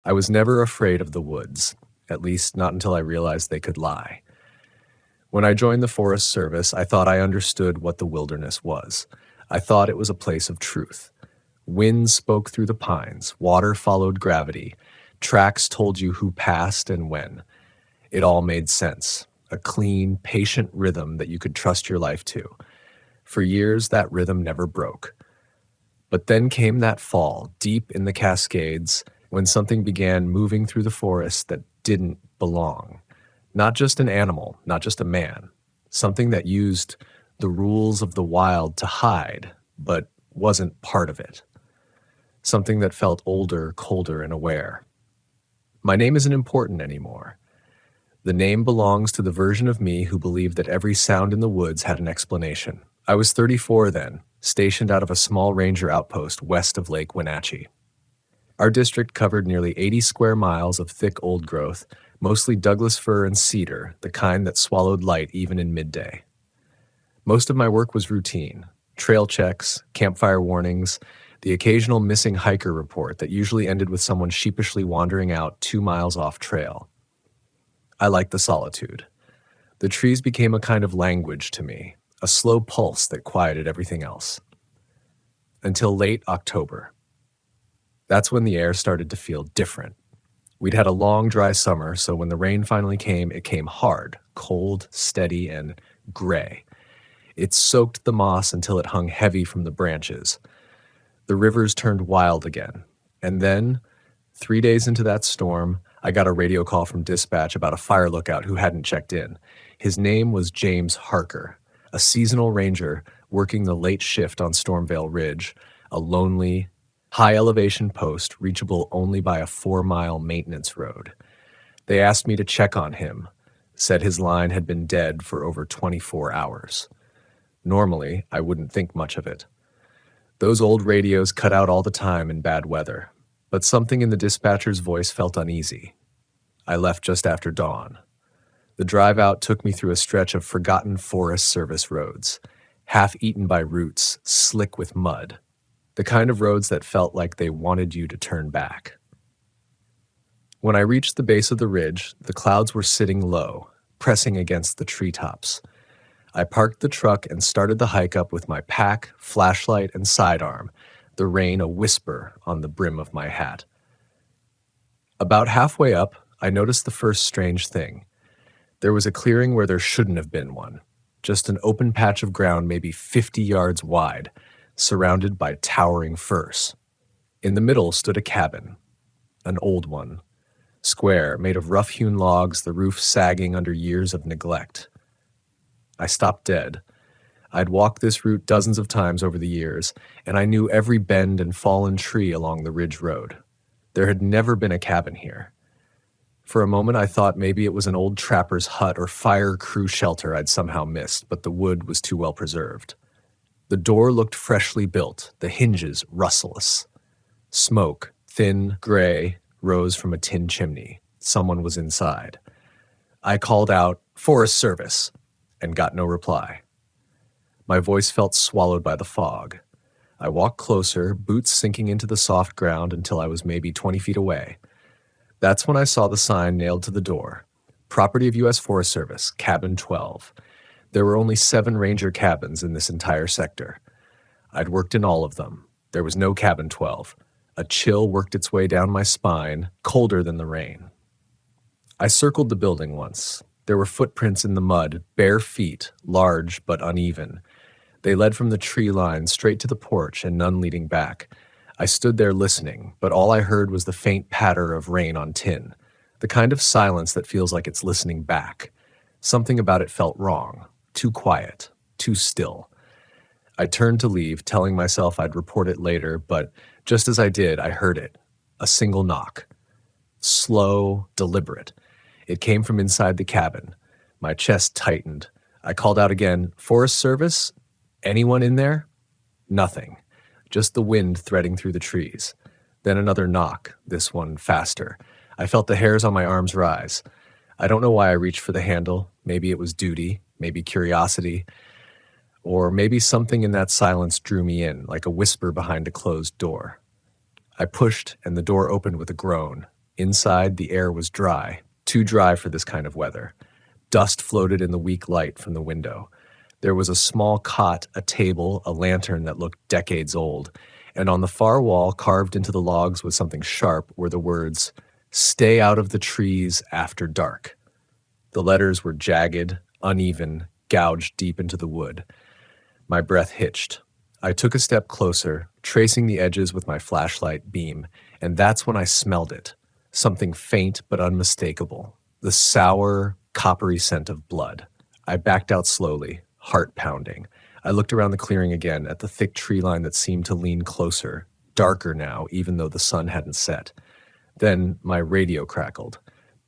I was never afraid of the woods, at least not until I realized they could lie. When I joined the Forest Service, I thought I understood what the wilderness was. I thought it was a place of truth. Wind spoke through the pines, water followed gravity, tracks told you who passed and when. It all made sense, a clean, patient rhythm that you could trust your life to. For years, that rhythm never broke. But then came that fall, deep in the Cascades, when something began moving through the forest that didn't belong. Not just an animal, not just a man. Something that used the rules of the wild to hide, but wasn't part of it. Something that felt older, colder, and aware. My name isn't important anymore. The name belongs to the version of me who believed that every sound in the woods had an explanation. I was 34 then, stationed out of a small ranger outpost west of Lake Wenatchee. Our district covered nearly 80 square miles of thick old growth, mostly Douglas fir and cedar, the kind that swallowed light even in midday. Most of my work was routine: trail checks, campfire warnings, the occasional missing hiker report that usually ended with someone sheepishly wandering out 2 miles off trail. I liked the solitude. The trees became a kind of language to me, a slow pulse that quieted everything else. Until late October. That's when the air started to feel different. We'd had a long, dry summer, so when the rain finally came, it came hard, cold, steady, and gray. It soaked the moss until it hung heavy from the branches. The rivers turned wild again. And then, 3 days into that storm, I got a radio call from dispatch about a fire lookout who hadn't checked in. His name was James Harker, a seasonal ranger working the late shift on Stormvale Ridge, a lonely, high-elevation post reachable only by a 4-mile maintenance road. They asked me to check on him, said his line had been dead for over 24 hours. Normally, I wouldn't think much of it. Those old radios cut out all the time in bad weather, but something in the dispatcher's voice felt uneasy. I left just after dawn. The drive out took me through a stretch of forgotten Forest Service roads, half-eaten by roots, slick with mud, the kind of roads that felt like they wanted you to turn back. When I reached the base of the ridge, the clouds were sitting low, pressing against the treetops. I parked the truck and started the hike up with my pack, flashlight, and sidearm, the rain a whisper on the brim of my hat. About halfway up, I noticed the first strange thing. There was a clearing where there shouldn't have been one, just an open patch of ground maybe 50 yards wide, surrounded by towering firs. In the middle stood a cabin, an old one, square, made of rough-hewn logs, the roof sagging under years of neglect. I stopped dead. I'd walked this route dozens of times over the years, and I knew every bend and fallen tree along the ridge road. There had never been a cabin here. For a moment I thought maybe it was an old trapper's hut or fire crew shelter I'd somehow missed, but the wood was too well preserved. The door looked freshly built, the hinges rustleless. Smoke, thin, gray, rose from a tin chimney. Someone was inside. I called out, "Forest Service," and got no reply. My voice felt swallowed by the fog. I walked closer, boots sinking into the soft ground until I was maybe 20 feet away. That's when I saw the sign nailed to the door. Property of U.S. Forest Service, Cabin 12. There were only 7 ranger cabins in this entire sector. I'd worked in all of them. There was no Cabin 12. A chill worked its way down my spine, colder than the rain. I circled the building once. There were footprints in the mud, bare feet, large but uneven. They led from the tree line straight to the porch and none leading back. I stood there listening, but all I heard was the faint patter of rain on tin, the kind of silence that feels like it's listening back. Something about it felt wrong, too quiet, too still. I turned to leave, telling myself I'd report it later, but just as I did, I heard it, a single knock. Slow, deliberate. It came from inside the cabin. My chest tightened. I called out again, "Forest Service? Anyone in there?" Nothing. Just the wind threading through the trees. Then another knock, this one faster. I felt the hairs on my arms rise. I don't know why I reached for the handle. Maybe it was duty, maybe curiosity, or maybe something in that silence drew me in, like a whisper behind a closed door. I pushed, and the door opened with a groan. Inside, the air was dry, too dry for this kind of weather. Dust floated in the weak light from the window. There was a small cot, a table, a lantern that looked decades old, and on the far wall, carved into the logs with something sharp, were the words, "Stay out of the trees after dark." The letters were jagged, uneven, gouged deep into the wood. My breath hitched. I took a step closer, tracing the edges with my flashlight beam, and that's when I smelled it. Something faint but unmistakable. The sour, coppery scent of blood. I backed out slowly, heart pounding. I looked around the clearing again at the thick tree line that seemed to lean closer, darker now, even though the sun hadn't set. Then my radio crackled.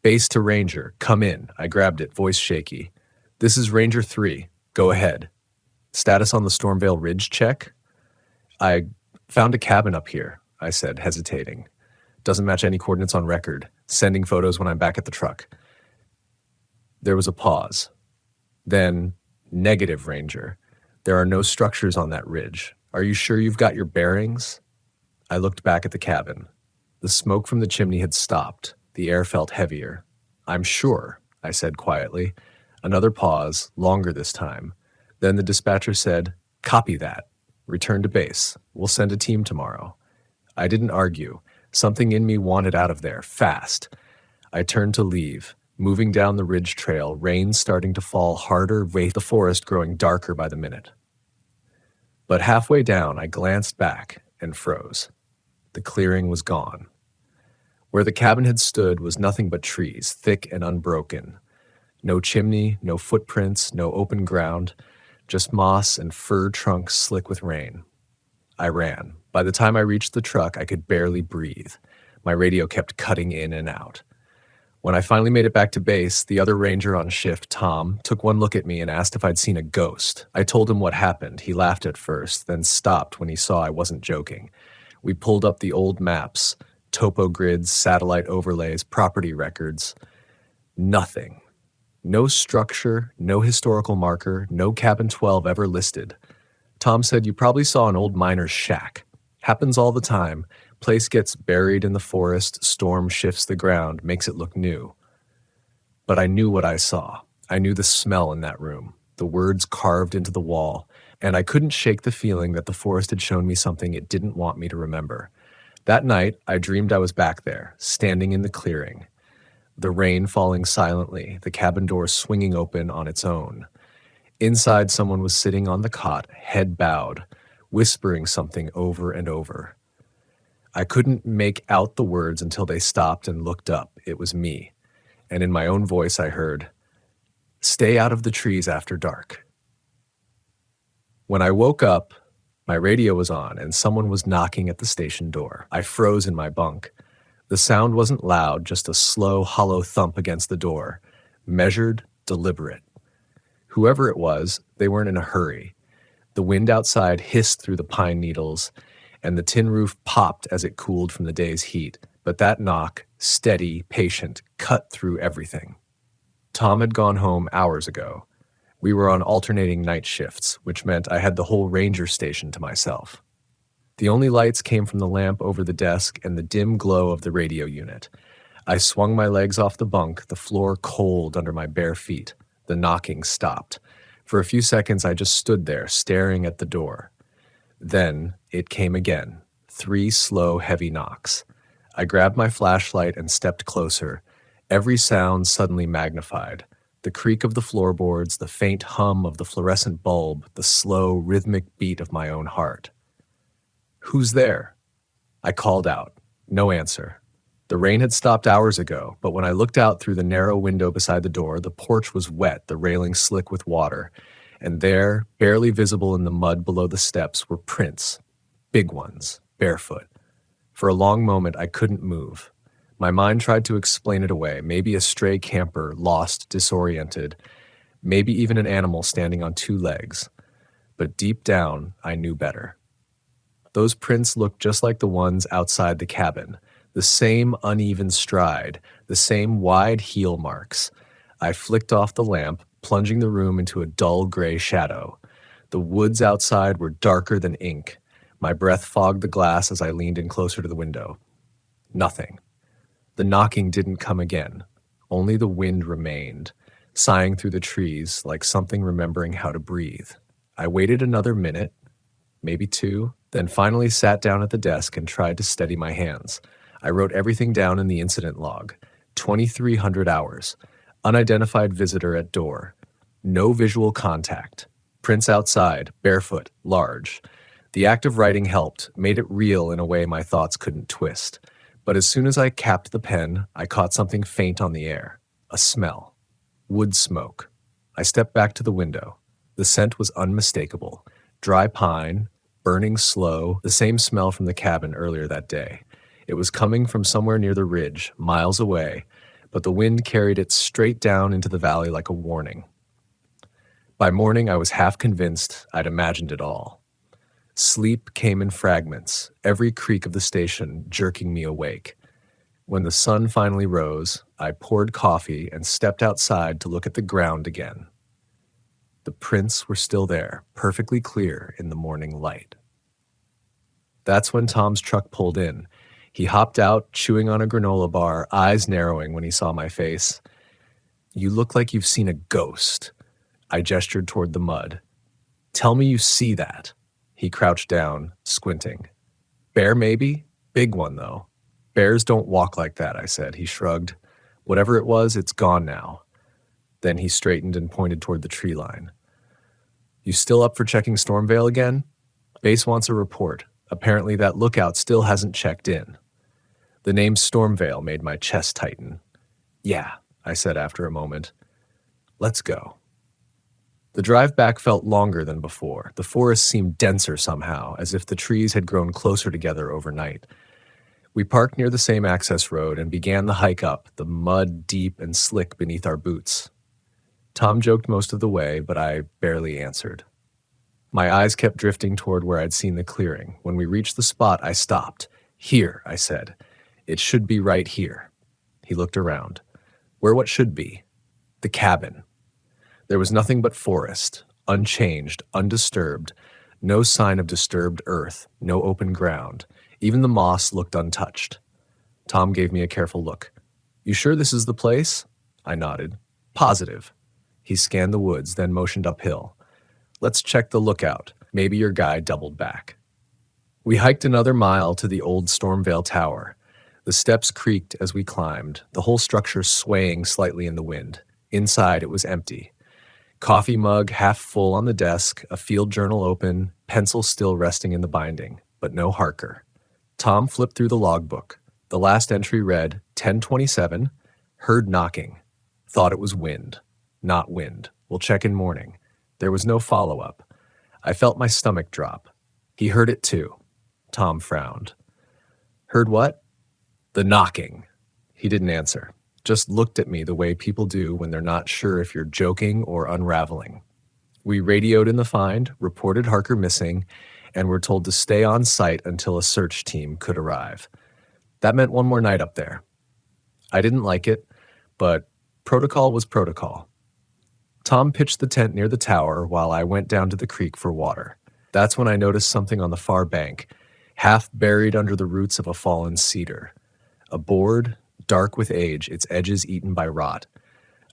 "Base to Ranger, come in." I grabbed it, voice shaky. "This is Ranger 3. Go ahead." "Status on the Stormvale Ridge check?" "I found a cabin up here," I said, hesitating. "Doesn't match any coordinates on record. Sending photos when I'm back at the truck." There was a pause. Then, "Negative, Ranger. There are no structures on that ridge. Are you sure you've got your bearings?" I looked back at the cabin. The smoke from the chimney had stopped. The air felt heavier. "I'm sure," I said quietly. Another pause, longer this time. Then the dispatcher said, "Copy that. Return to base. We'll send a team tomorrow." I didn't argue. Something in me wanted out of there, fast. I turned to leave, moving down the ridge trail, rain starting to fall harder, the forest growing darker by the minute. But halfway down, I glanced back and froze. The clearing was gone. Where the cabin had stood was nothing but trees, thick and unbroken. No chimney, no footprints, no open ground, just moss and fir trunks slick with rain. I ran. By the time I reached the truck, I could barely breathe. My radio kept cutting in and out. When I finally made it back to base, the other ranger on shift, Tom, took one look at me and asked if I'd seen a ghost. I told him what happened. He laughed at first, then stopped when he saw I wasn't joking. We pulled up the old maps, topo grids, satellite overlays, property records. Nothing. No structure, no historical marker, no cabin 12 ever listed. Tom said, "You probably saw an old miner's shack. Happens all the time. Place gets buried in the forest, storm shifts the ground, makes it look new." But I knew what I saw. I knew the smell in that room, the words carved into the wall, and I couldn't shake the feeling that the forest had shown me something it didn't want me to remember. That night, I dreamed I was back there, standing in the clearing. The rain falling silently, the cabin door swinging open on its own. Inside, someone was sitting on the cot, head bowed, whispering something over and over. I couldn't make out the words until they stopped and looked up. It was me. And in my own voice, I heard, "Stay out of the trees after dark." When I woke up, my radio was on and someone was knocking at the station door. I froze in my bunk. The sound wasn't loud, just a slow, hollow thump against the door. Measured, deliberate. Whoever it was, they weren't in a hurry. The wind outside hissed through the pine needles, and the tin roof popped as it cooled from the day's heat. But that knock, steady, patient, cut through everything. Tom had gone home hours ago. We were on alternating night shifts, which meant I had the whole ranger station to myself. The only lights came from the lamp over the desk and the dim glow of the radio unit. I swung my legs off the bunk, the floor cold under my bare feet. The knocking stopped. For a few seconds, I just stood there, staring at the door. Then it came again, 3 slow, heavy knocks. I grabbed my flashlight and stepped closer, every sound suddenly magnified. The creak of the floorboards, the faint hum of the fluorescent bulb, the slow, rhythmic beat of my own heart. "Who's there?" I called out. No answer. The rain had stopped hours ago, but when I looked out through the narrow window beside the door, the porch was wet, the railing slick with water, and there, barely visible in the mud below the steps, were prints. Big ones, barefoot. For a long moment, I couldn't move. My mind tried to explain it away, maybe a stray camper, lost, disoriented, maybe even an animal standing on 2 legs. But deep down, I knew better. Those prints looked just like the ones outside the cabin, the same uneven stride, the same wide heel marks. I flicked off the lamp, plunging the room into a dull gray shadow. The woods outside were darker than ink. My breath fogged the glass as I leaned in closer to the window. Nothing. The knocking didn't come again. Only the wind remained, sighing through the trees like something remembering how to breathe. I waited another minute, maybe two, then finally sat down at the desk and tried to steady my hands. I wrote everything down in the incident log. 2,300 hours. Unidentified visitor at door. No visual contact. Prints outside, barefoot, large. The act of writing helped, made it real in a way my thoughts couldn't twist. But as soon as I capped the pen, I caught something faint on the air. A smell. Wood smoke. I stepped back to the window. The scent was unmistakable. Dry pine, burning slow, the same smell from the cabin earlier that day. It was coming from somewhere near the ridge, miles away, but the wind carried it straight down into the valley like a warning. By morning, I was half convinced I'd imagined it all. Sleep came in fragments, every creak of the station jerking me awake. When the sun finally rose, I poured coffee and stepped outside to look at the ground again. The prints were still there, perfectly clear in the morning light. That's when Tom's truck pulled in. He hopped out, chewing on a granola bar, eyes narrowing when he saw my face. "You look like you've seen a ghost." I gestured toward the mud. "Tell me you see that." He crouched down, squinting. "Bear, maybe? Big one, though." "Bears don't walk like that," I said. He shrugged. "Whatever it was, it's gone now." Then he straightened and pointed toward the tree line. "You still up for checking Stormvale again? Base wants a report. Apparently that lookout still hasn't checked in." The name Stormvale made my chest tighten. "Yeah," I said after a moment. "Let's go." The drive back felt longer than before. The forest seemed denser somehow, as if the trees had grown closer together overnight. We parked near the same access road and began the hike up, the mud deep and slick beneath our boots. Tom joked most of the way, but I barely answered. My eyes kept drifting toward where I'd seen the clearing. When we reached the spot, I stopped. "Here," I said. "It should be right here." He looked around. Where what should be? The cabin. There was nothing but forest, unchanged, undisturbed, no sign of disturbed earth, no open ground. Even the moss looked untouched. Tom gave me a careful look. "You sure this is the place?" I nodded. "Positive." He scanned the woods, then motioned uphill. "Let's check the lookout. Maybe your guy doubled back." We hiked another mile to the old Stormvale Tower. The steps creaked as we climbed, the whole structure swaying slightly in the wind. Inside, it was empty. Coffee mug half full on the desk, a field journal open, pencil still resting in the binding, but no Harker. Tom flipped through the logbook. The last entry read, 10:27, heard knocking. Thought it was wind. Not wind. We'll check in morning. There was no follow-up. I felt my stomach drop. He heard it too. Tom frowned. "Heard what?" "The knocking." He didn't answer, just looked at me the way people do when they're not sure if you're joking or unraveling. We radioed in the find, reported Harker missing, and were told to stay on site until a search team could arrive. That meant one more night up there. I didn't like it, but protocol was protocol. Tom pitched the tent near the tower while I went down to the creek for water. That's when I noticed something on the far bank, half buried under the roots of a fallen cedar. A board, dark with age, its edges eaten by rot.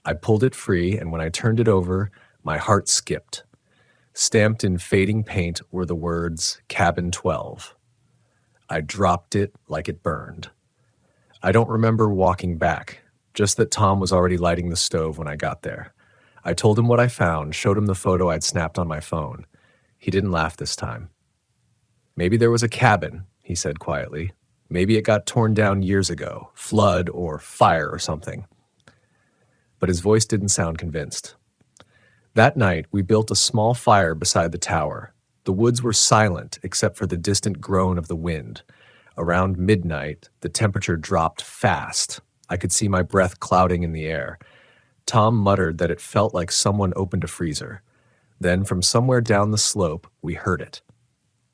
I pulled it free, and when I turned it over, my heart skipped. Stamped in fading paint were the words, Cabin 12. I dropped it like it burned. I don't remember walking back, just that Tom was already lighting the stove when I got there. I told him what I found, showed him the photo I'd snapped on my phone. He didn't laugh this time. "Maybe there was a cabin," he said quietly. "Maybe it got torn down years ago, flood or fire or something." But his voice didn't sound convinced. That night, we built a small fire beside the tower. The woods were silent except for the distant groan of the wind. Around midnight, the temperature dropped fast. I could see my breath clouding in the air. Tom muttered that it felt like someone opened a freezer. Then, from somewhere down the slope, we heard it.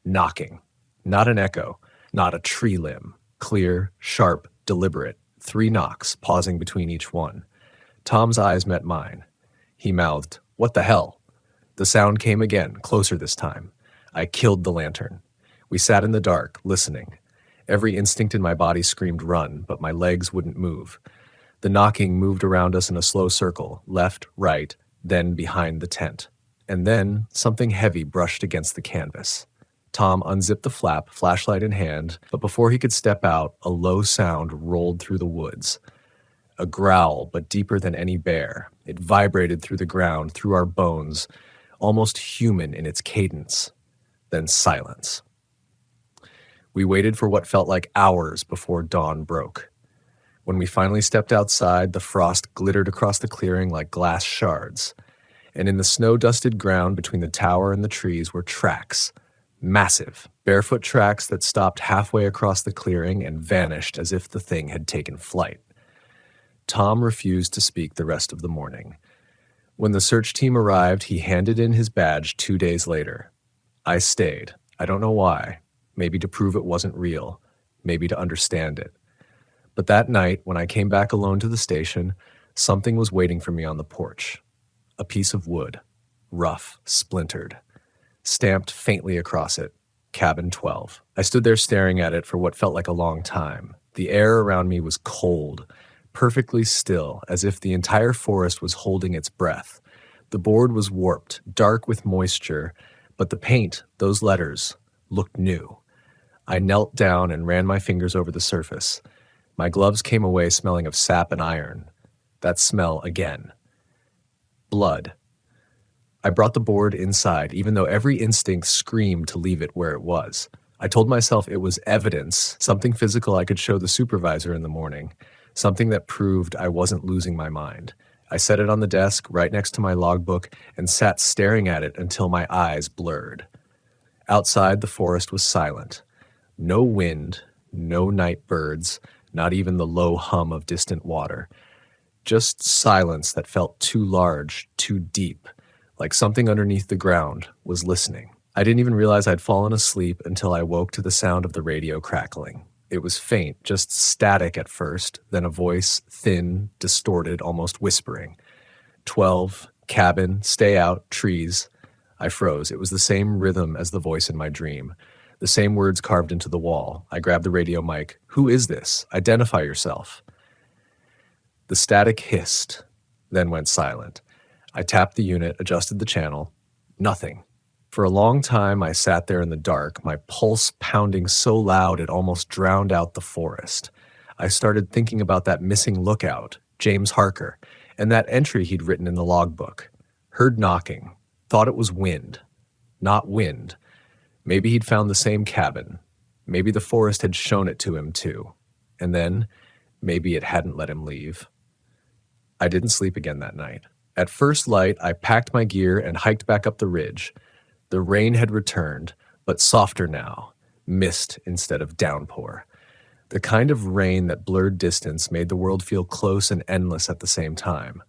Knocking. Not an echo, not a tree limb. Clear, sharp, deliberate. 3 knocks, pausing between each one. Tom's eyes met mine. He mouthed, "What the hell?" The sound came again, closer this time. I killed the lantern. We sat in the dark, listening. Every instinct in my body screamed run, but my legs wouldn't move. The knocking moved around us in a slow circle, left, right, then behind the tent. And then something heavy brushed against the canvas. Tom unzipped the flap, flashlight in hand, but before he could step out, a low sound rolled through the woods. A growl, but deeper than any bear. It vibrated through the ground, through our bones, almost human in its cadence. Then silence. We waited for what felt like hours before dawn broke. When we finally stepped outside, the frost glittered across the clearing like glass shards. And in the snow-dusted ground between the tower and the trees were tracks. Massive, barefoot tracks that stopped halfway across the clearing and vanished as if the thing had taken flight. Tom refused to speak the rest of the morning. When the search team arrived, he handed in his badge 2 days later. I stayed. I don't know why. Maybe to prove it wasn't real. Maybe to understand it. But that night, when I came back alone to the station, something was waiting for me on the porch. A piece of wood. Rough, splintered. Stamped faintly across it. Cabin 12. I stood there staring at it for what felt like a long time. The air around me was cold, perfectly still, as if the entire forest was holding its breath. The board was warped, dark with moisture, but the paint, those letters, looked new. I knelt down and ran my fingers over the surface. My gloves came away smelling of sap and iron. That smell again. Blood. I brought the board inside, even though every instinct screamed to leave it where it was. I told myself it was evidence, something physical I could show the supervisor in the morning, something that proved I wasn't losing my mind. I set it on the desk right next to my logbook and sat staring at it until my eyes blurred. Outside, the forest was silent. No wind, no night birds, not even the low hum of distant water. Just silence that felt too large, too deep, like something underneath the ground was listening. I didn't even realize I'd fallen asleep until I woke to the sound of the radio crackling. It was faint, just static at first, then a voice, thin, distorted, almost whispering. 12, cabin, stay out, trees. I froze. It was the same rhythm as the voice in my dream. The same words carved into the wall. I grabbed the radio mic. Who is this? Identify yourself. The static hissed, then went silent. I tapped the unit, adjusted the channel. Nothing. For a long time, I sat there in the dark, my pulse pounding so loud it almost drowned out the forest. I started thinking about that missing lookout, James Harker, and that entry he'd written in the logbook. Heard knocking. Thought it was wind. Not wind. Maybe he'd found the same cabin. Maybe the forest had shown it to him too. And then, maybe it hadn't let him leave. I didn't sleep again that night. At first light, I packed my gear and hiked back up the ridge. The rain had returned, but softer now, mist instead of downpour. The kind of rain that blurred distance made the world feel close and endless at the same time.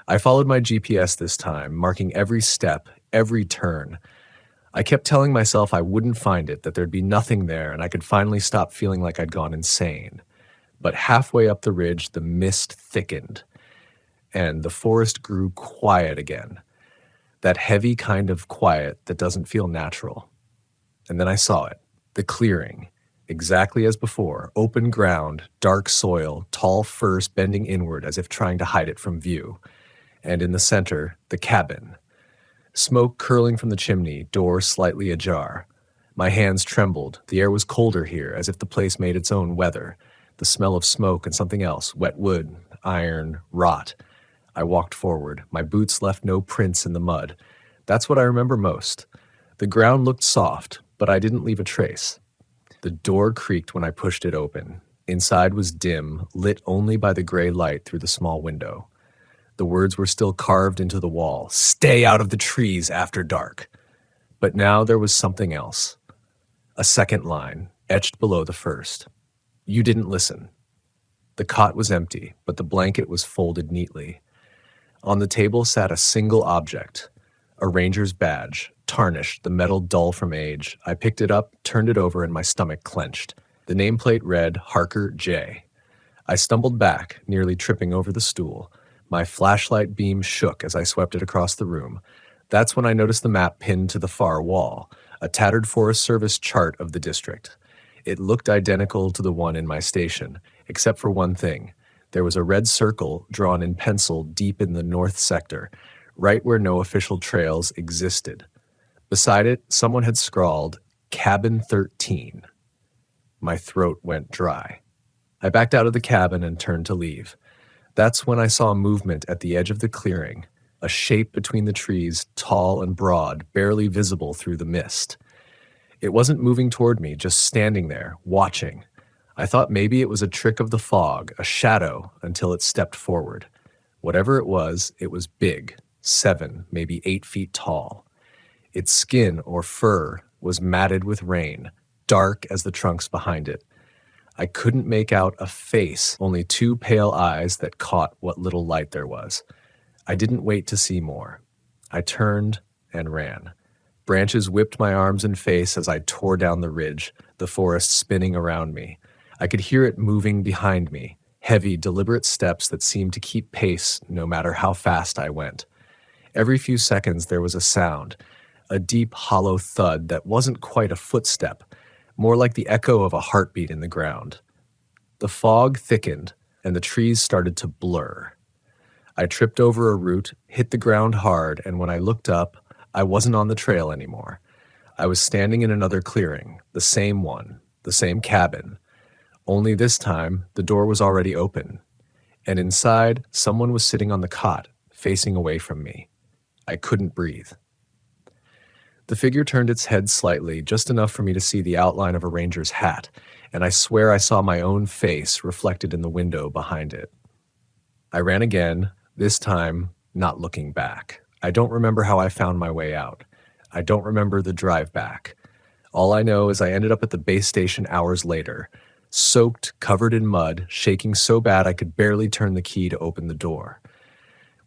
I followed my GPS this time, marking every step, every turn. I kept telling myself I wouldn't find it, that there'd be nothing there, and I could finally stop feeling like I'd gone insane. But halfway up the ridge, the mist thickened, and the forest grew quiet again. That heavy kind of quiet that doesn't feel natural. And then I saw it, the clearing, exactly as before, open ground, dark soil, tall firs bending inward as if trying to hide it from view. And in the center, the cabin. Smoke curling from the chimney, door slightly ajar. My hands trembled. The air was colder here, as if the place made its own weather. The smell of smoke and something else, wet wood, iron, rot. I walked forward. My boots left no prints in the mud. That's what I remember most. The ground looked soft, but I didn't leave a trace. The door creaked when I pushed it open. Inside was dim, lit only by the gray light through the small window. The words were still carved into the wall. Stay out of the trees after dark. But now there was something else. A second line, etched below the first. You didn't listen. The cot was empty, but the blanket was folded neatly. On the table sat a single object, a ranger's badge, tarnished, the metal dull from age. I picked it up, turned it over, and my stomach clenched. The nameplate read Harker J. I stumbled back, nearly tripping over the stool. My flashlight beam shook as I swept it across the room. That's when I noticed the map pinned to the far wall, a tattered Forest Service chart of the district. It looked identical to the one in my station, except for one thing. There was a red circle drawn in pencil deep in the north sector, right where no official trails existed. Beside it, someone had scrawled, Cabin 13. My throat went dry. I backed out of the cabin and turned to leave. That's when I saw movement at the edge of the clearing, a shape between the trees, tall and broad, barely visible through the mist. It wasn't moving toward me, just standing there, watching. I thought maybe it was a trick of the fog, a shadow, until it stepped forward. Whatever it was big, 7, maybe 8 feet tall. Its skin or fur was matted with rain, dark as the trunks behind it. I couldn't make out a face, only 2 pale eyes that caught what little light there was. I didn't wait to see more. I turned and ran. Branches whipped my arms and face as I tore down the ridge, the forest spinning around me. I could hear it moving behind me, heavy, deliberate steps that seemed to keep pace no matter how fast I went. Every few seconds there was a sound, a deep, hollow thud that wasn't quite a footstep, more like the echo of a heartbeat in the ground. The fog thickened, and the trees started to blur. I tripped over a root, hit the ground hard, and when I looked up, I wasn't on the trail anymore. I was standing in another clearing, the same one, the same cabin. Only this time, the door was already open, and inside, someone was sitting on the cot, facing away from me. I couldn't breathe. The figure turned its head slightly, just enough for me to see the outline of a ranger's hat, and I swear I saw my own face reflected in the window behind it. I ran again, this time not looking back. I don't remember how I found my way out. I don't remember the drive back. All I know is I ended up at the base station hours later, soaked, covered in mud, shaking so bad I could barely turn the key to open the door.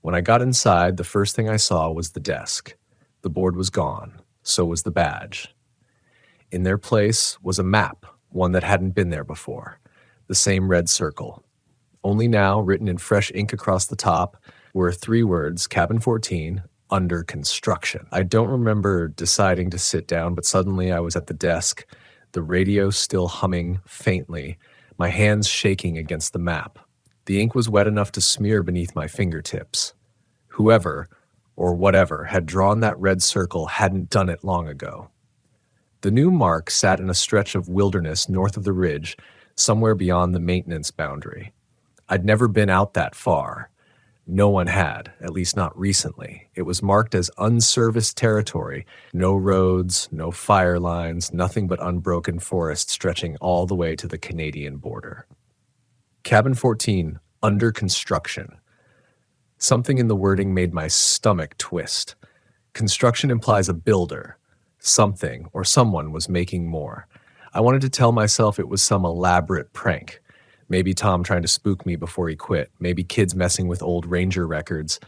When I got inside, the first thing I saw was the desk. The board was gone. So was the badge. In their place was a map, one that hadn't been there before. The same red circle. Only now, written in fresh ink across the top, were 3 words, Cabin 14, under construction. I don't remember deciding to sit down, but suddenly I was at the desk, the radio still humming faintly, my hands shaking against the map. The ink was wet enough to smear beneath my fingertips. Whoever, or whatever, had drawn that red circle hadn't done it long ago. The new mark sat in a stretch of wilderness north of the ridge, somewhere beyond the maintenance boundary. I'd never been out that far. No one had, at least not recently. It was marked as unserviced territory, no roads, no fire lines, nothing but unbroken forest stretching all the way to the Canadian border. Cabin 14, under construction. Something in the wording made my stomach twist. Construction implies a builder. Something or someone was making more. I wanted to tell myself it was some elaborate prank. Maybe Tom trying to spook me before he quit. Maybe kids messing with old Ranger records.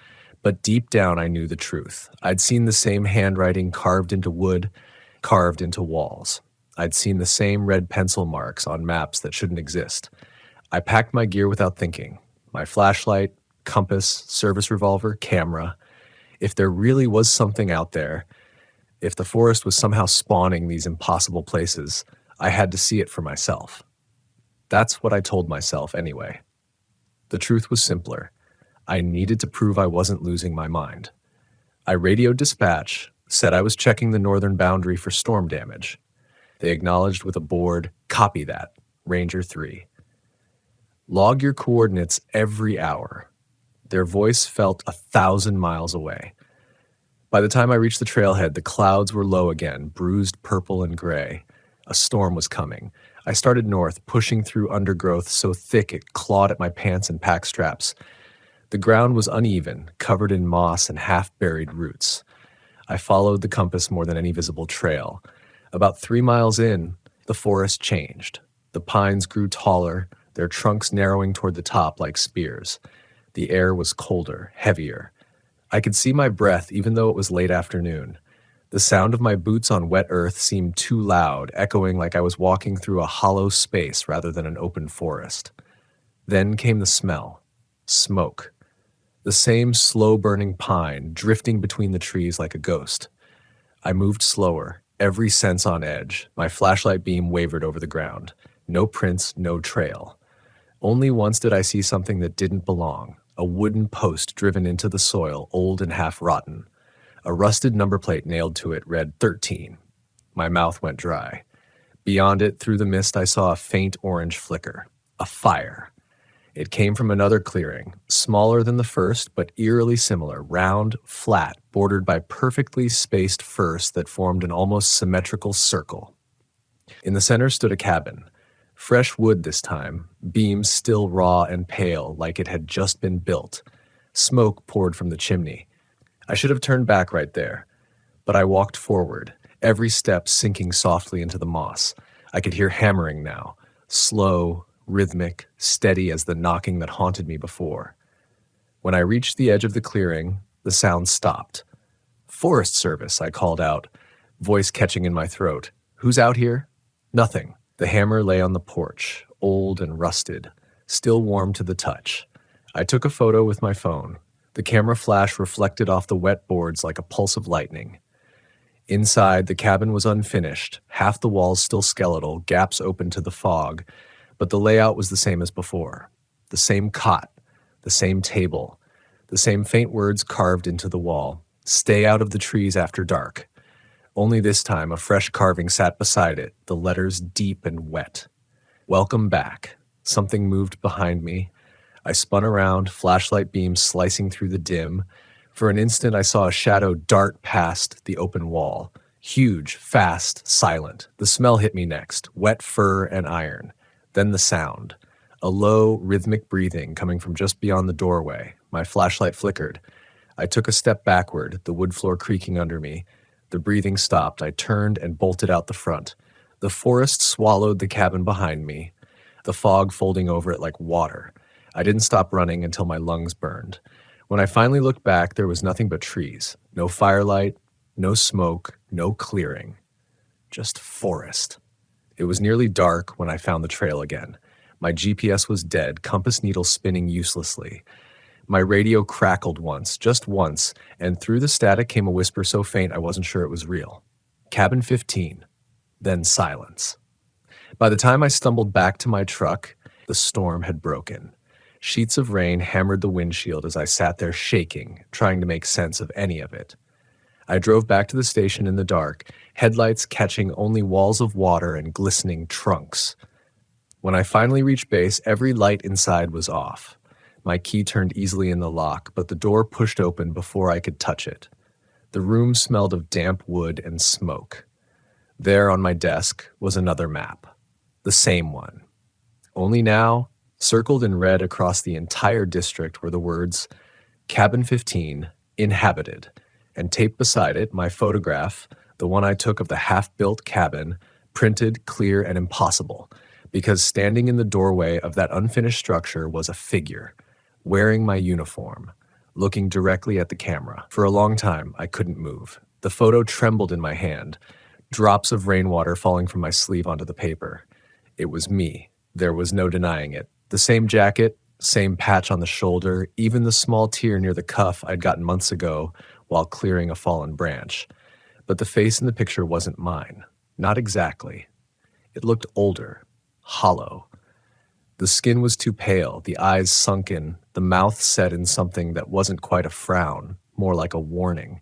But deep down I knew the truth. I'd seen the same handwriting carved into wood, carved into walls. I'd seen the same red pencil marks on maps that shouldn't exist. I packed my gear without thinking. My flashlight, compass, service revolver, camera. If there really was something out there, if the forest was somehow spawning these impossible places, I had to see it for myself. That's what I told myself anyway. The truth was simpler. I needed to prove I wasn't losing my mind. I radioed dispatch, said I was checking the northern boundary for storm damage. They acknowledged with a bored, "Copy that, Ranger 3. Log your coordinates every hour." Their voice felt 1,000 miles away. By the time I reached the trailhead, the clouds were low again, bruised purple and gray. A storm was coming. I started north, pushing through undergrowth so thick it clawed at my pants and pack straps. The ground was uneven, covered in moss and half-buried roots. I followed the compass more than any visible trail. About 3 miles in, the forest changed. The pines grew taller, their trunks narrowing toward the top like spears. The air was colder, heavier. I could see my breath even though it was late afternoon. The sound of my boots on wet earth seemed too loud, echoing like I was walking through a hollow space rather than an open forest. Then came the smell. Smoke. The same slow-burning pine, drifting between the trees like a ghost. I moved slower, Every sense on edge. My flashlight beam wavered over the ground. No prints, no trail. Only once did I see something that didn't belong. A wooden post driven into the soil, old and half rotten. A rusted number plate nailed to it read 13. My mouth went dry. Beyond it, through the mist, I saw a faint orange flicker. A fire. It came from another clearing, smaller than the first, but eerily similar, round, flat, bordered by perfectly spaced firs that formed an almost symmetrical circle. In the center stood a cabin. Fresh wood this time, beams still raw and pale like it had just been built. Smoke poured from the chimney. I should have turned back right there, but I walked forward, every step sinking softly into the moss. I could hear hammering now, slow, rhythmic, steady as the knocking that haunted me before. When I reached the edge of the clearing, the sound stopped. "Forest Service," I called out, voice catching in my throat. "Who's out here?" Nothing. The hammer lay on the porch, old and rusted, still warm to the touch. I took a photo with my phone. The camera flash reflected off the wet boards like a pulse of lightning. Inside, the cabin was unfinished, half the walls still skeletal, gaps open to the fog, but the layout was the same as before. The same cot, the same table, the same faint words carved into the wall. "Stay out of the trees after dark." Only this time, a fresh carving sat beside it, the letters deep and wet. "Welcome back." Something moved behind me. I spun around, flashlight beams slicing through the dim. For an instant, I saw a shadow dart past the open wall. Huge, fast, silent. The smell hit me next, wet fur and iron. Then the sound. A low, rhythmic breathing coming from just beyond the doorway. My flashlight flickered. I took a step backward, the wood floor creaking under me. The breathing stopped. I turned and bolted out the front. The forest swallowed the cabin behind me, the fog folding over it like water. I didn't stop running until my lungs burned. When I finally looked back, there was nothing but trees. No firelight, no smoke, no clearing. Just forest. It was nearly dark when I found the trail again. My GPS was dead, compass needle spinning uselessly. My radio crackled once, just once, and through the static came a whisper so faint I wasn't sure it was real. Cabin 15. Then silence. By the time I stumbled back to my truck, the storm had broken. Sheets of rain hammered the windshield as I sat there shaking, trying to make sense of any of it. I drove back to the station in the dark, headlights catching only walls of water and glistening trunks. When I finally reached base, every light inside was off. My key turned easily in the lock, but the door pushed open before I could touch it. The room smelled of damp wood and smoke. There on my desk was another map. The same one. Only now, circled in red across the entire district were the words, Cabin 15, inhabited, and taped beside it my photograph, the one I took of the half-built cabin, printed, clear, and impossible, because standing in the doorway of that unfinished structure was a figure, wearing my uniform, looking directly at the camera. For a long time, I couldn't move. The photo trembled in my hand, drops of rainwater falling from my sleeve onto the paper. It was me. There was no denying it. The same jacket, same patch on the shoulder, even the small tear near the cuff I'd gotten months ago while clearing a fallen branch. But the face in the picture wasn't mine. Not exactly. It looked older, hollow. The skin was too pale, the eyes sunken, the mouth set in something that wasn't quite a frown, more like a warning.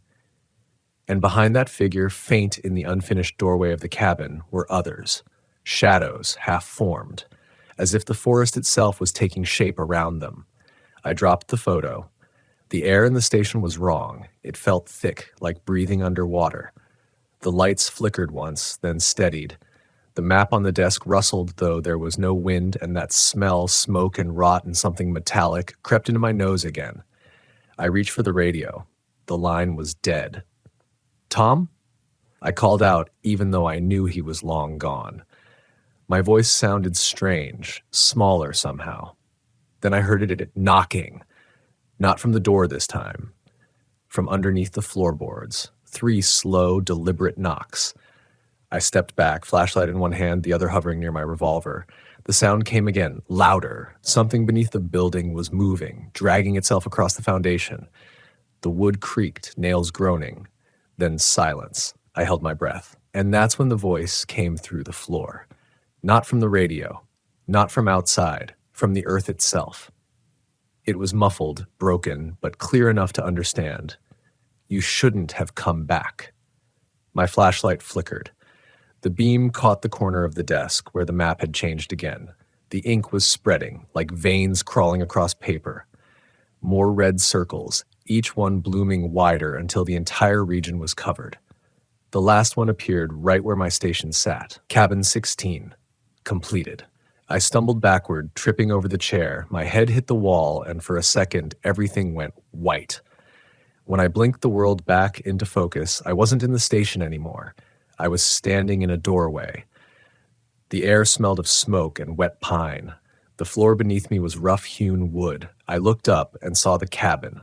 And behind that figure, faint in the unfinished doorway of the cabin, were others, shadows half-formed, as if the forest itself was taking shape around them. I dropped the photo. The air in the station was wrong. It felt thick, like breathing underwater. The lights flickered once, then steadied. The map on the desk rustled, though there was no wind, and that smell, smoke and rot and something metallic, crept into my nose again. I reached for the radio. The line was dead. "Tom?" I called out, even though I knew he was long gone. My voice sounded strange, smaller somehow. Then I heard it knocking. Not from the door this time. From underneath the floorboards. 3 slow, deliberate knocks. I stepped back, flashlight in one hand, the other hovering near my revolver. The sound came again, louder. Something beneath the building was moving, dragging itself across the foundation. The wood creaked, nails groaning. Then silence. I held my breath. And that's when the voice came through the floor. Not from the radio, not from outside, from the earth itself. It was muffled, broken, but clear enough to understand. You shouldn't have come back. My flashlight flickered. The beam caught the corner of the desk where the map had changed again. The ink was spreading, like veins crawling across paper. More red circles, each one blooming wider until the entire region was covered. The last one appeared right where my station sat. Cabin 16. Completed. I stumbled backward, tripping over the chair. My head hit the wall, and for a second, everything went white. When I blinked the world back into focus, I wasn't in the station anymore. I was standing in a doorway. The air smelled of smoke and wet pine. The floor beneath me was rough-hewn wood. I looked up and saw the cabin.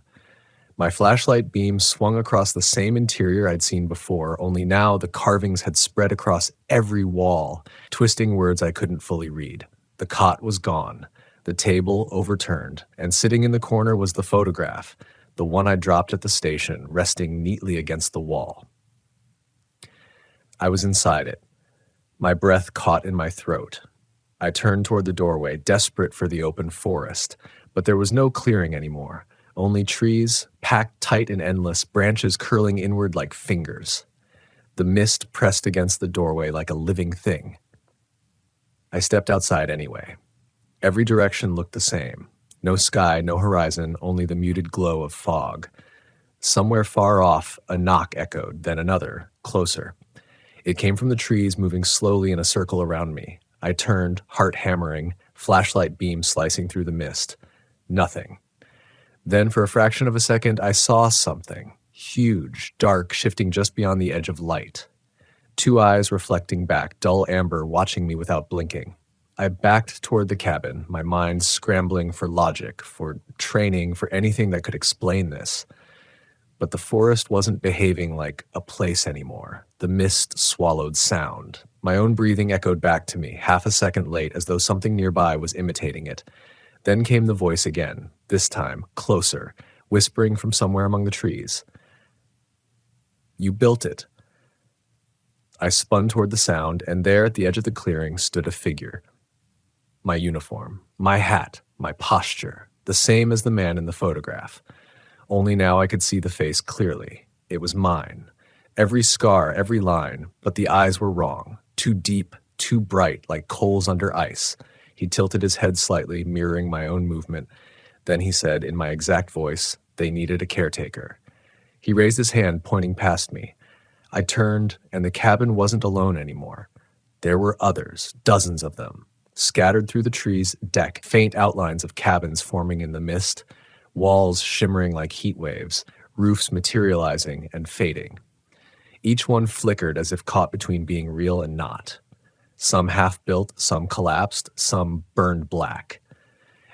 My flashlight beam swung across the same interior I'd seen before, only now the carvings had spread across every wall, twisting words I couldn't fully read. The cot was gone, the table overturned, and sitting in the corner was the photograph, the one I dropped at the station, resting neatly against the wall. I was inside it. My breath caught in my throat. I turned toward the doorway, desperate for the open forest, but there was no clearing anymore. Only trees, packed tight and endless, branches curling inward like fingers. The mist pressed against the doorway like a living thing. I stepped outside anyway. Every direction looked the same. No sky, no horizon, only the muted glow of fog. Somewhere far off, a knock echoed, then another, closer. It came from the trees, moving slowly in a circle around me. I turned, heart hammering, flashlight beam slicing through the mist. Nothing. Then, for a fraction of a second, I saw something. Huge, dark, shifting just beyond the edge of light. Two eyes reflecting back, dull amber, watching me without blinking. I backed toward the cabin, my mind scrambling for logic, for training, for anything that could explain this. But the forest wasn't behaving like a place anymore. The mist swallowed sound. My own breathing echoed back to me, half a second late, as though something nearby was imitating it. Then came the voice again, this time closer, whispering from somewhere among the trees. You built it. I spun toward the sound, and there at the edge of the clearing stood a figure. My uniform, my hat, my posture, the same as the man in the photograph. Only now I could see the face clearly. It was mine. Every scar, every line, but the eyes were wrong. Too deep, too bright, like coals under ice. He tilted his head slightly, mirroring my own movement. Then he said, in my exact voice, they needed a caretaker. He raised his hand, pointing past me. I turned, and the cabin wasn't alone anymore. There were others, dozens of them, scattered through the trees' deck, faint outlines of cabins forming in the mist, walls shimmering like heat waves, roofs materializing and fading. Each one flickered as if caught between being real and not. Some half-built, some collapsed, some burned black.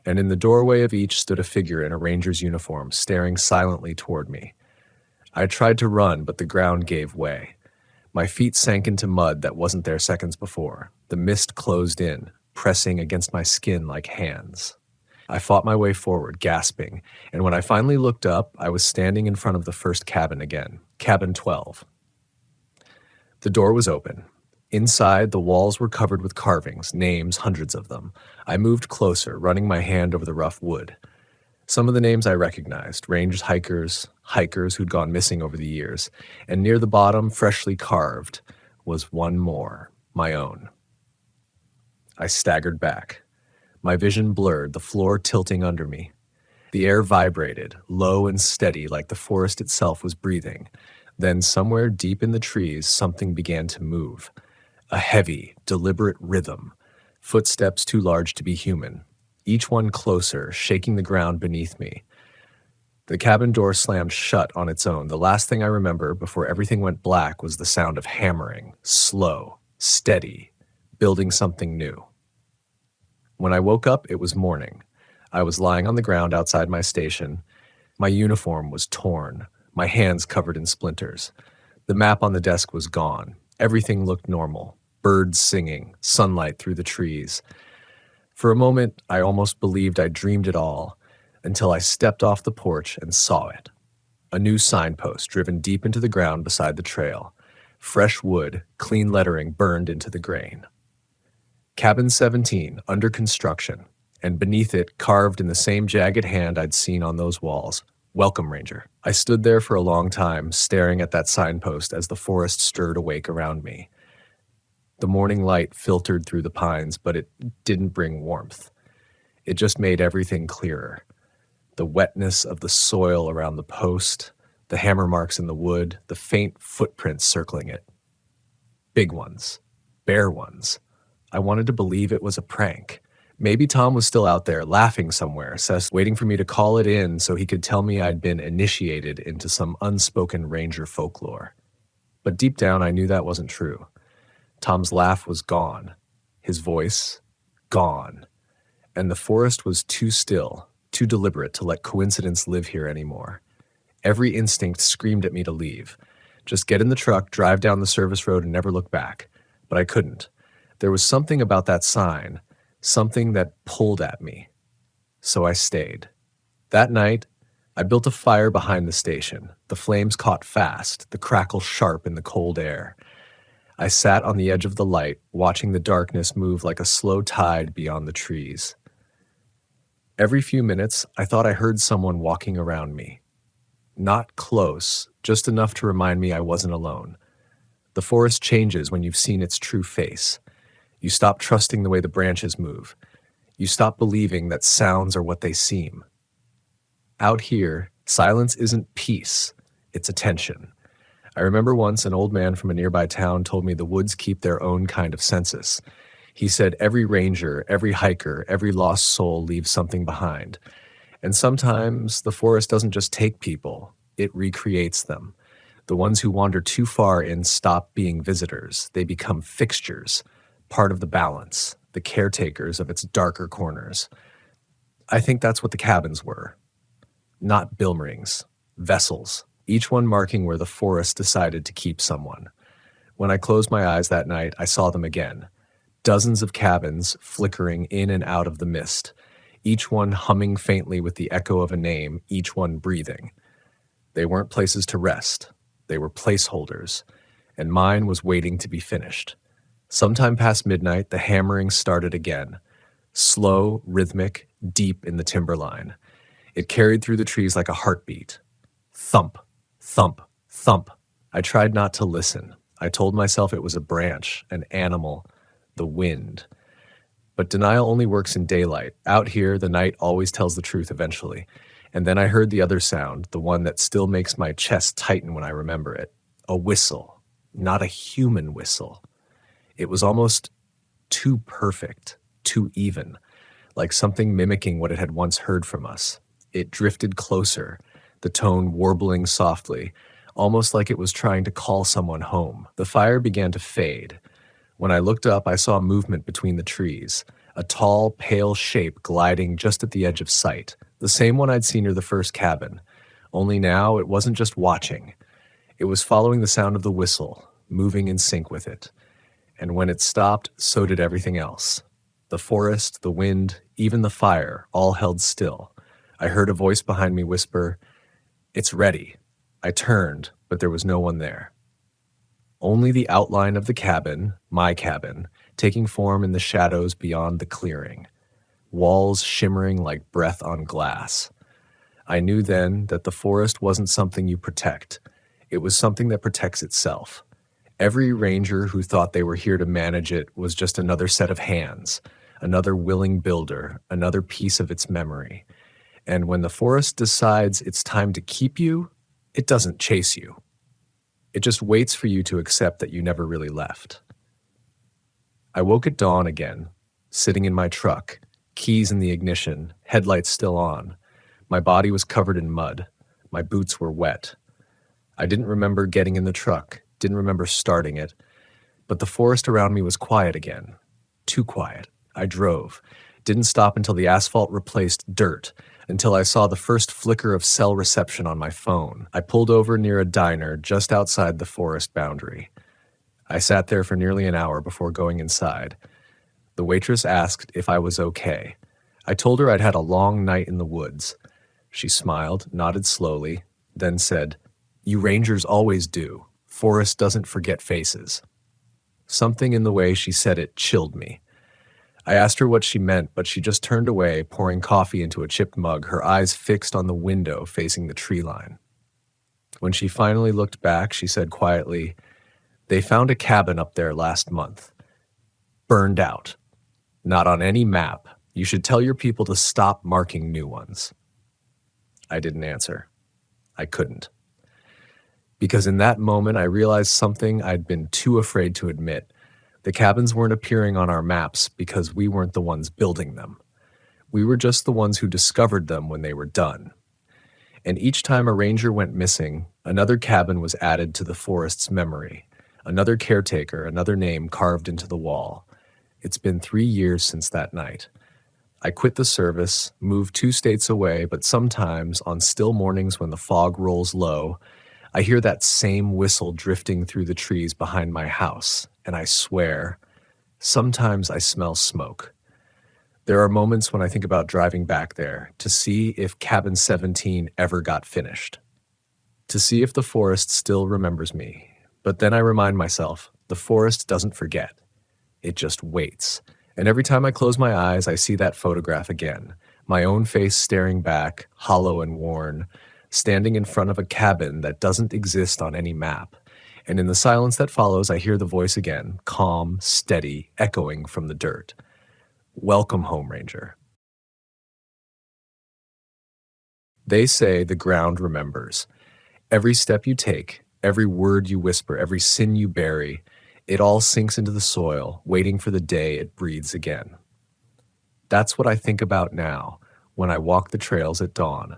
And in the doorway of each stood a figure in a ranger's uniform, staring silently toward me. I tried to run, but the ground gave way. My feet sank into mud that wasn't there seconds before. The mist closed in, pressing against my skin like hands. I fought my way forward, gasping, and when I finally looked up, I was standing in front of the first cabin again, cabin 12. The door was open. Inside, the walls were covered with carvings, names, hundreds of them. I moved closer, running my hand over the rough wood. Some of the names I recognized, range hikers who'd gone missing over the years, and near the bottom, freshly carved, was one more, my own. I staggered back. My vision blurred, the floor tilting under me. The air vibrated, low and steady, like the forest itself was breathing. Then, somewhere deep in the trees, something began to move. A heavy, deliberate rhythm. Footsteps too large to be human. Each one closer, shaking the ground beneath me. The cabin door slammed shut on its own. The last thing I remember before everything went black was the sound of hammering, slow, steady, building something new. When I woke up, it was morning. I was lying on the ground outside my station. My uniform was torn, my hands covered in splinters. The map on the desk was gone. Everything looked normal. Birds singing, sunlight through the trees. For a moment, I almost believed I dreamed it all, until I stepped off the porch and saw it. A new signpost driven deep into the ground beside the trail. Fresh wood, clean lettering burned into the grain. Cabin 17, under construction, and beneath it, carved in the same jagged hand I'd seen on those walls, Welcome, Ranger. I stood there for a long time, staring at that signpost as the forest stirred awake around me. The morning light filtered through the pines, but it didn't bring warmth. It just made everything clearer. The wetness of the soil around the post, the hammer marks in the wood, the faint footprints circling it. Big ones. Bare ones. I wanted to believe it was a prank. Maybe Tom was still out there, laughing somewhere, waiting for me to call it in so he could tell me I'd been initiated into some unspoken ranger folklore. But deep down, I knew that wasn't true. Tom's laugh was gone. His voice, gone. And the forest was too still, too deliberate to let coincidence live here anymore. Every instinct screamed at me to leave. Just get in the truck, drive down the service road, and never look back. But I couldn't. There was something about that sign, something that pulled at me. So I stayed. That night, I built a fire behind the station. The flames caught fast, the crackle sharp in the cold air. I sat on the edge of the light, watching the darkness move like a slow tide beyond the trees. Every few minutes, I thought I heard someone walking around me. Not close, just enough to remind me I wasn't alone. The forest changes when you've seen its true face. You stop trusting the way the branches move. You stop believing that sounds are what they seem. Out here, silence isn't peace, it's attention. I remember once an old man from a nearby town told me the woods keep their own kind of census. He said every ranger, every hiker, every lost soul leaves something behind. And sometimes the forest doesn't just take people, it recreates them. The ones who wander too far in stop being visitors. They become fixtures, part of the balance, the caretakers of its darker corners. I think that's what the cabins were. Not bilm rings, vessels, each one marking where the forest decided to keep someone. When I closed my eyes that night, I saw them again. Dozens of cabins flickering in and out of the mist, each one humming faintly with the echo of a name, each one breathing. They weren't places to rest. They were placeholders, and mine was waiting to be finished. Sometime past midnight, the hammering started again. Slow, rhythmic, deep in the timberline. It carried through the trees like a heartbeat. Thump, thump, thump. I tried not to listen. I told myself it was a branch, an animal, the wind. But denial only works in daylight. Out here, the night always tells the truth eventually. And then I heard the other sound, the one that still makes my chest tighten when I remember it. A whistle, not a human whistle. It was almost too perfect, too even, like something mimicking what it had once heard from us. It drifted closer, the tone warbling softly, almost like it was trying to call someone home. The fire began to fade. When I looked up, I saw movement between the trees, a tall, pale shape gliding just at the edge of sight, the same one I'd seen near the first cabin. Only now it wasn't just watching. It was following the sound of the whistle, moving in sync with it. And when it stopped, so did everything else. The forest, the wind, even the fire, all held still. I heard a voice behind me whisper, "It's ready." I turned, but there was no one there. Only the outline of the cabin, my cabin, taking form in the shadows beyond the clearing. Walls shimmering like breath on glass. I knew then that the forest wasn't something you protect. It was something that protects itself. Every ranger who thought they were here to manage it was just another set of hands, another willing builder, another piece of its memory. And when the forest decides it's time to keep you, it doesn't chase you. It just waits for you to accept that you never really left. I woke at dawn again, sitting in my truck, keys in the ignition, headlights still on. My body was covered in mud. My boots were wet. I didn't remember getting in the truck, didn't remember starting it, but the forest around me was quiet again. Too quiet. I drove. Didn't stop until the asphalt replaced dirt, until I saw the first flicker of cell reception on my phone. I pulled over near a diner just outside the forest boundary. I sat there for nearly an hour before going inside. The waitress asked if I was okay. I told her I'd had a long night in the woods. She smiled, nodded slowly, then said, "You rangers always do. Forrest doesn't forget faces. Something in the way she said it chilled me. I asked her what she meant, but she just turned away, pouring coffee into a chipped mug, her eyes fixed on the window facing the tree line. When she finally looked back, she said quietly, "They found a cabin up there last month. Burned out. Not on any map. You should tell your people to stop marking new ones." I didn't answer. I couldn't. Because in that moment, I realized something I'd been too afraid to admit. The cabins weren't appearing on our maps because we weren't the ones building them. We were just the ones who discovered them when they were done. And each time a ranger went missing, another cabin was added to the forest's memory. Another caretaker, another name carved into the wall. It's been 3 years since that night. I quit the service, moved 2 states away, but sometimes, on still mornings when the fog rolls low, I hear that same whistle drifting through the trees behind my house, and I swear, sometimes I smell smoke. There are moments when I think about driving back there to see if Cabin 17 ever got finished, to see if the forest still remembers me. But then I remind myself, the forest doesn't forget. It just waits. And every time I close my eyes, I see that photograph again, my own face staring back, hollow and worn, standing in front of a cabin that doesn't exist on any map. And in the silence that follows, I hear the voice again, calm, steady, echoing from the dirt. "Welcome home, Ranger." They say the ground remembers. Every step you take, every word you whisper, every sin you bury, it all sinks into the soil, waiting for the day it breathes again. That's what I think about now, when I walk the trails at dawn.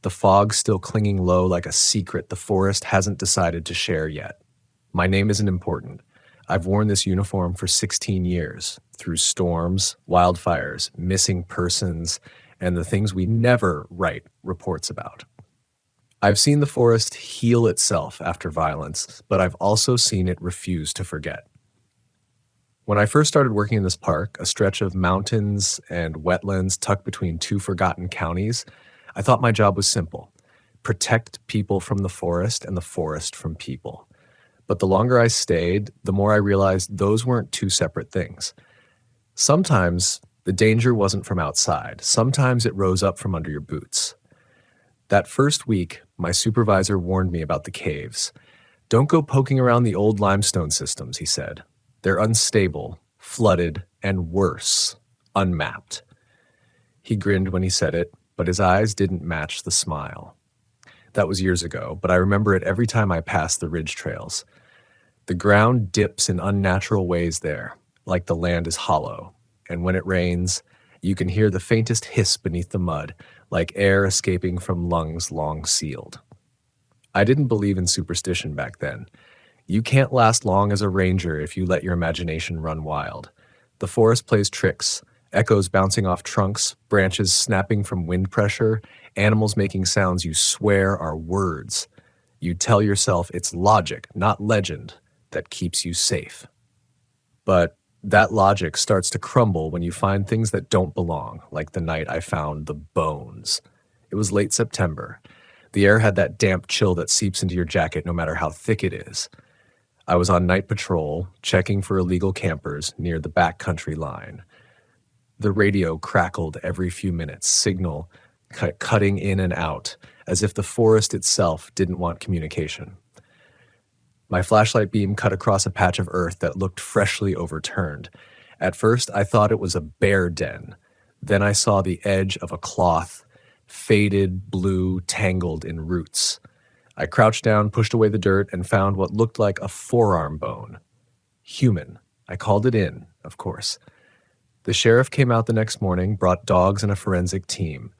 The fog still clinging low like a secret the forest hasn't decided to share yet. My name isn't important. I've worn this uniform for 16 years, through storms, wildfires, missing persons, and the things we never write reports about. I've seen the forest heal itself after violence, but I've also seen it refuse to forget. When I first started working in this park, a stretch of mountains and wetlands tucked between 2 forgotten counties, I thought my job was simple: protect people from the forest and the forest from people. But the longer I stayed, the more I realized those weren't 2 separate things. Sometimes the danger wasn't from outside. Sometimes it rose up from under your boots. That first week, my supervisor warned me about the caves. "Don't go poking around the old limestone systems," he said. "They're unstable, flooded, and worse, unmapped." He grinned when he said it, but his eyes didn't match the smile. That was years ago, but I remember it every time I pass the ridge trails. The ground dips in unnatural ways there, like the land is hollow, and when it rains, you can hear the faintest hiss beneath the mud, like air escaping from lungs long sealed. I didn't believe in superstition back then. You can't last long as a ranger if you let your imagination run wild. The forest plays tricks, echoes bouncing off trunks, branches snapping from wind pressure, animals making sounds you swear are words. You tell yourself it's logic, not legend, that keeps you safe. But that logic starts to crumble when you find things that don't belong, like the night I found the bones. It was late September. The air had that damp chill that seeps into your jacket no matter how thick it is. I was on night patrol, checking for illegal campers near the backcountry line. The radio crackled every few minutes, signal cutting in and out, as if the forest itself didn't want communication. My flashlight beam cut across a patch of earth that looked freshly overturned. At first, I thought it was a bear den. Then I saw the edge of a cloth, faded, blue, tangled in roots. I crouched down, pushed away the dirt, and found what looked like a forearm bone. Human. I called it in, of course. The sheriff came out the next morning, brought dogs and a forensic team.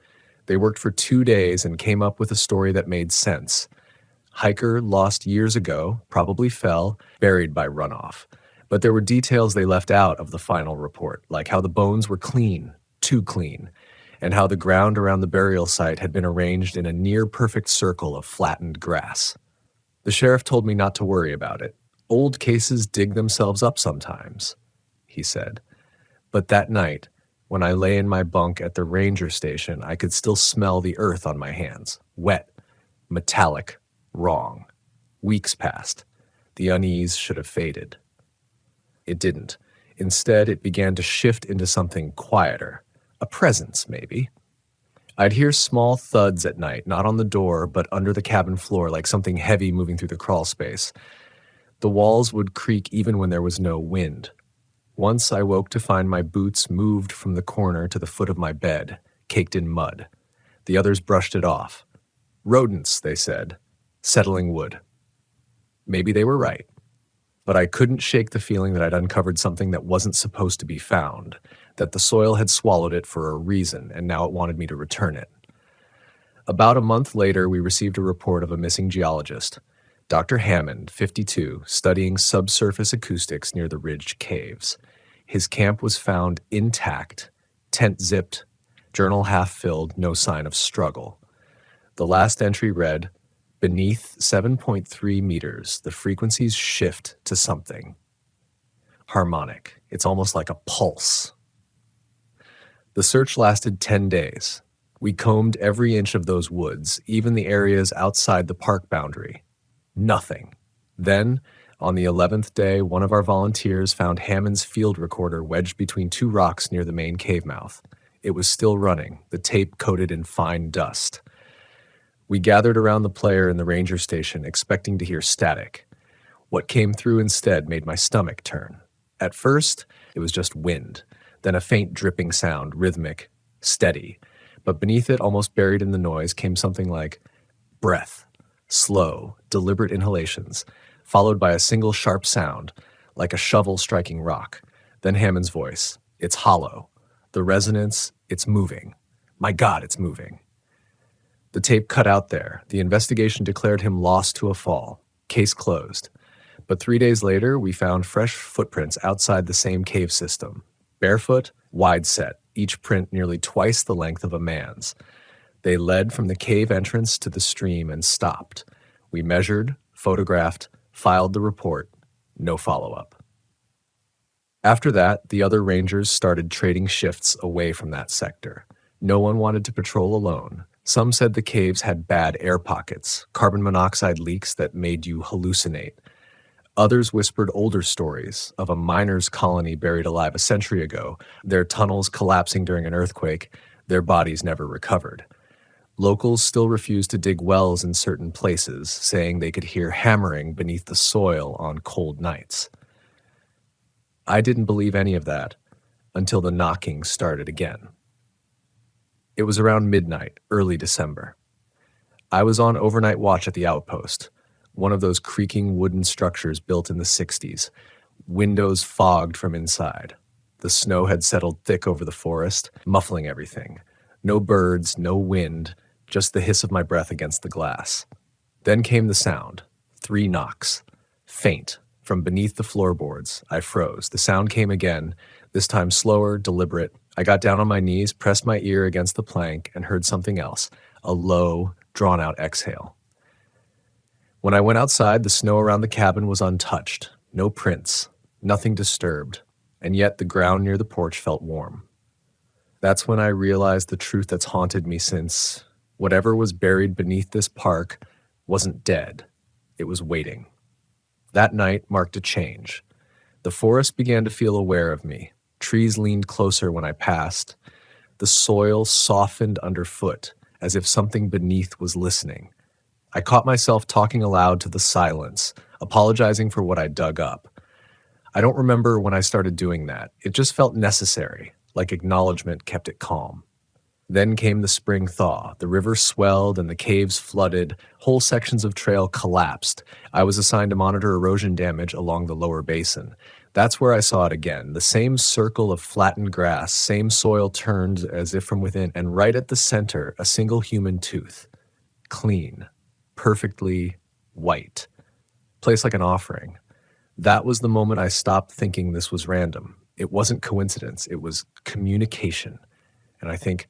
They worked for 2 days and came up with a story that made sense. Hiker lost years ago, probably fell, buried by runoff. But there were details they left out of the final report, like how the bones were clean, too clean, and how the ground around the burial site had been arranged in a near-perfect circle of flattened grass. The sheriff told me not to worry about it. "Old cases dig themselves up sometimes," he said. But that night, when I lay in my bunk at the ranger station, I could still smell the earth on my hands. Wet, metallic, wrong. Weeks passed. The unease should have faded. It didn't. Instead, it began to shift into something quieter. A presence, maybe. I'd hear small thuds at night, not on the door, but under the cabin floor, like something heavy moving through the crawl space. The walls would creak even when there was no wind. Once I woke to find my boots moved from the corner to the foot of my bed, caked in mud. The others brushed it off. Rodents, they said. Settling wood. Maybe they were right. But I couldn't shake the feeling that I'd uncovered something that wasn't supposed to be found, that the soil had swallowed it for a reason, and now it wanted me to return it. About a month later, we received a report of a missing geologist, Dr. Hammond, 52, studying subsurface acoustics near the Ridge Caves. His camp was found intact, tent zipped, journal half filled, no sign of struggle. The last entry read, "Beneath 7.3 meters, the frequencies shift to something. Harmonic. It's almost like a pulse." The search lasted 10 days. We combed every inch of those woods, even the areas outside the park boundary. Nothing. Then, on the 11th day, one of our volunteers found Hammond's field recorder wedged between two rocks near the main cave mouth. It was still running, the tape coated in fine dust. We gathered around the player in the ranger station, expecting to hear static. What came through instead made my stomach turn. At first, it was just wind, then a faint dripping sound, rhythmic, steady. But beneath it, almost buried in the noise, came something like breath, slow, deliberate inhalations, followed by a single sharp sound, like a shovel striking rock. Then Hammond's voice. It's hollow. The resonance, it's moving. My God, it's moving. The tape cut out there. The investigation declared him lost to a fall. Case closed. But 3 days later, we found fresh footprints outside the same cave system. Barefoot, wide set, each print nearly twice the length of a man's. They led from the cave entrance to the stream and stopped. We measured, photographed, filed the report. No follow-up. After that, the other rangers started trading shifts away from that sector. No one wanted to patrol alone. Some said the caves had bad air pockets, carbon monoxide leaks that made you hallucinate. Others whispered older stories of a miners' colony buried alive a century ago, their tunnels collapsing during an earthquake, their bodies never recovered. Locals still refused to dig wells in certain places, saying they could hear hammering beneath the soil on cold nights. I didn't believe any of that until the knocking started again. It was around midnight, early December. I was on overnight watch at the outpost, one of those creaking wooden structures built in the 60s, windows fogged from inside. The snow had settled thick over the forest, muffling everything. No birds, no wind, just the hiss of my breath against the glass. Then came the sound. 3 knocks. Faint. From beneath the floorboards, I froze. The sound came again, this time slower, deliberate. I got down on my knees, pressed my ear against the plank, and heard something else, a low, drawn-out exhale. When I went outside, the snow around the cabin was untouched. No prints, nothing disturbed, and yet the ground near the porch felt warm. That's when I realized the truth that's haunted me since. Whatever was buried beneath this park wasn't dead. It was waiting. That night marked a change. The forest began to feel aware of me. Trees leaned closer when I passed. The soil softened underfoot, as if something beneath was listening. I caught myself talking aloud to the silence, apologizing for what I dug up. I don't remember when I started doing that. It just felt necessary, like acknowledgement kept it calm. Then came the spring thaw. The river swelled and the caves flooded. Whole sections of trail collapsed. I was assigned to monitor erosion damage along the lower basin. That's where I saw it again. The same circle of flattened grass, same soil turned as if from within, and right at the center, a single human tooth. Clean. Perfectly white. Placed like an offering. That was the moment I stopped thinking this was random. It wasn't coincidence. It was communication. And I think,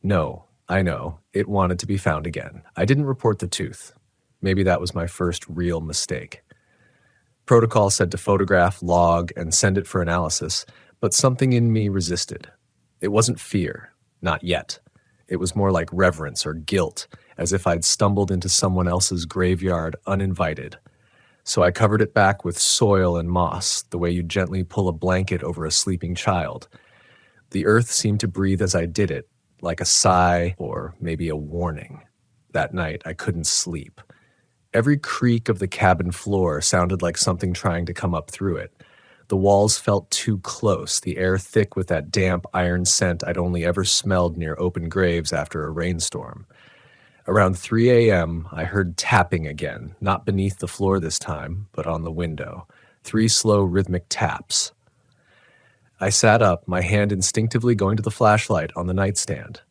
no, I know, it wanted to be found again. I didn't report the tooth. Maybe that was my first real mistake. Protocol said to photograph, log, and send it for analysis, but something in me resisted. It wasn't fear, not yet. It was more like reverence or guilt, as if I'd stumbled into someone else's graveyard uninvited. so I covered it back with soil and moss, the way you gently pull a blanket over a sleeping child. The earth seemed to breathe as I did it, like a sigh or maybe a warning. That night, I couldn't sleep. Every creak of the cabin floor sounded like something trying to come up through it. The walls felt too close, the air thick with that damp iron scent I'd only ever smelled near open graves after a rainstorm. Around 3 a.m., I heard tapping again, not beneath the floor this time, but on the window. 3 slow rhythmic taps. I sat up, my hand instinctively going to the flashlight on the nightstand.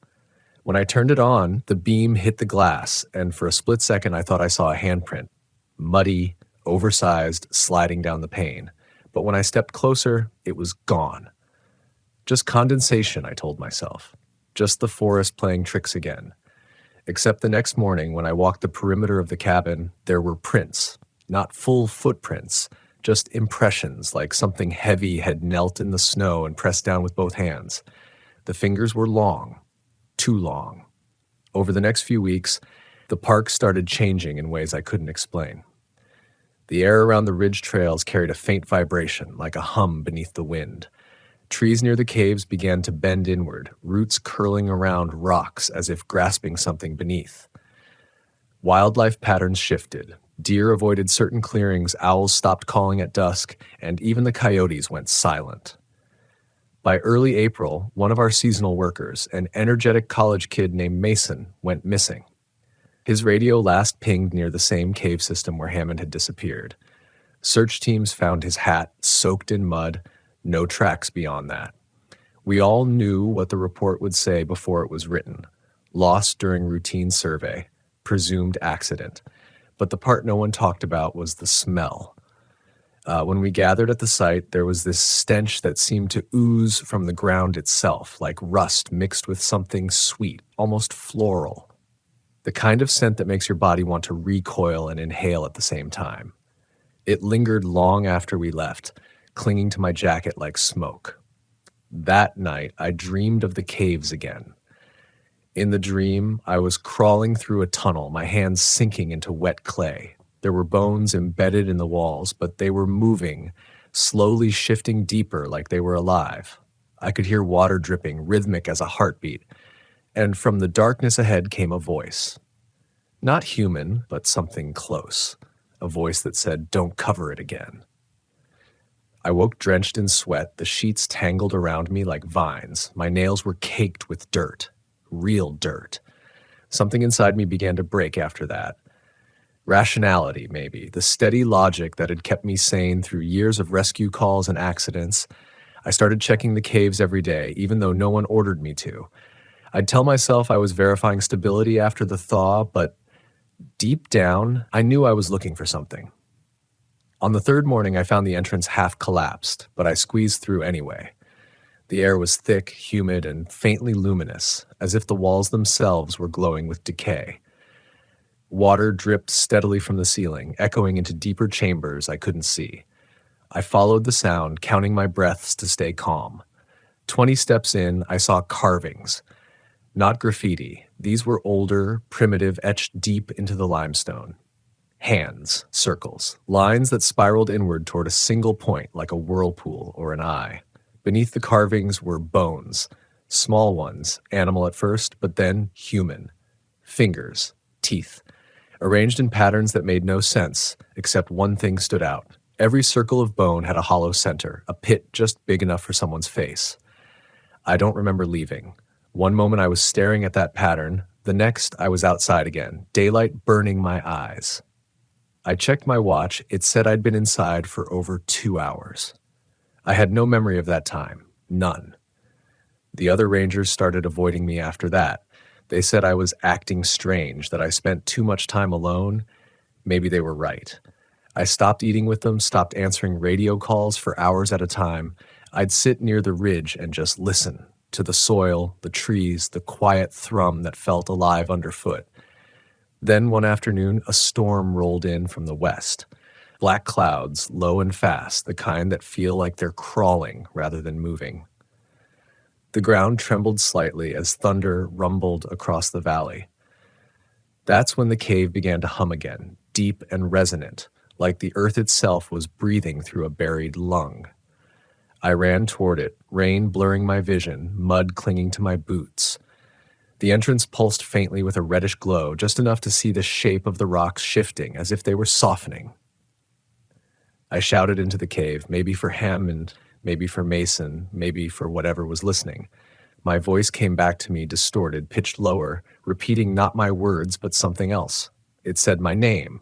When I turned it on, the beam hit the glass, and for a split second I thought I saw a handprint. Muddy, oversized, sliding down the pane. But when I stepped closer, it was gone. Just condensation, I told myself. Just the forest playing tricks again. Except the next morning, when I walked the perimeter of the cabin, there were prints. Not full footprints, just impressions like something heavy had knelt in the snow and pressed down with both hands. The fingers were long. Too long. Over the next few weeks, the park started changing in ways I couldn't explain. The air around the ridge trails carried a faint vibration, like a hum beneath the wind. Trees near the caves began to bend inward, roots curling around rocks as if grasping something beneath. Wildlife patterns shifted. Deer avoided certain clearings, owls stopped calling at dusk, and even the coyotes went silent. By early April, one of our seasonal workers, an energetic college kid named Mason, went missing. His radio last pinged near the same cave system where Hammond had disappeared. Search teams found his hat soaked in mud, no tracks beyond that. We all knew what the report would say before it was written. Lost during routine survey, presumed accident. But the part no one talked about was the smell. When we gathered at the site, there was this stench that seemed to ooze from the ground itself, like rust mixed with something sweet, almost floral. The kind of scent that makes your body want to recoil and inhale at the same time. It lingered long after we left, clinging to my jacket like smoke. That night, I dreamed of the caves again. In the dream, I was crawling through a tunnel, my hands sinking into wet clay. There were bones embedded in the walls, but they were moving, slowly shifting deeper like they were alive. I could hear water dripping, rhythmic as a heartbeat, and from the darkness ahead came a voice. Not human, but something close. A voice that said, "Don't cover it again." I woke drenched in sweat, the sheets tangled around me like vines. My nails were caked with dirt. Real dirt. Something inside me began to break after that. Rationality, maybe. The steady logic that had kept me sane through years of rescue calls and accidents. I started checking the caves every day, even though no one ordered me to. I'd tell myself I was verifying stability after the thaw, but deep down, I knew I was looking for something. On the third morning, I found the entrance half collapsed, but I squeezed through anyway. The air was thick, humid, and faintly luminous, as if the walls themselves were glowing with decay. Water dripped steadily from the ceiling, echoing into deeper chambers I couldn't see. I followed the sound, counting my breaths to stay calm. 20 steps in, I saw carvings. Not graffiti. These were older, primitive, etched deep into the limestone. Hands, circles, lines that spiraled inward toward a single point like a whirlpool or an eye. Beneath the carvings were bones, small ones, animal at first, but then human. Fingers, teeth, arranged in patterns that made no sense, except one thing stood out. Every circle of bone had a hollow center, a pit just big enough for someone's face. I don't remember leaving. One moment I was staring at that pattern, the next I was outside again, daylight burning my eyes. I checked my watch. It said I'd been inside for over 2 hours. I had no memory of that time. None. The other rangers started avoiding me after that. They said I was acting strange, that I spent too much time alone. Maybe they were right. I stopped eating with them, stopped answering radio calls for hours at a time. I'd sit near the ridge and just listen to the soil, the trees, the quiet thrum that felt alive underfoot. Then one afternoon, a storm rolled in from the west. Black clouds, low and fast, the kind that feel like they're crawling rather than moving. The ground trembled slightly as thunder rumbled across the valley. That's when the cave began to hum again, deep and resonant, like the earth itself was breathing through a buried lung. I ran toward it, rain blurring my vision, mud clinging to my boots. The entrance pulsed faintly with a reddish glow, just enough to see the shape of the rocks shifting, as if they were softening. I shouted into the cave, maybe for Hammond, maybe for Mason, maybe for whatever was listening. My voice came back to me, distorted, pitched lower, repeating not my words, but something else. It said my name.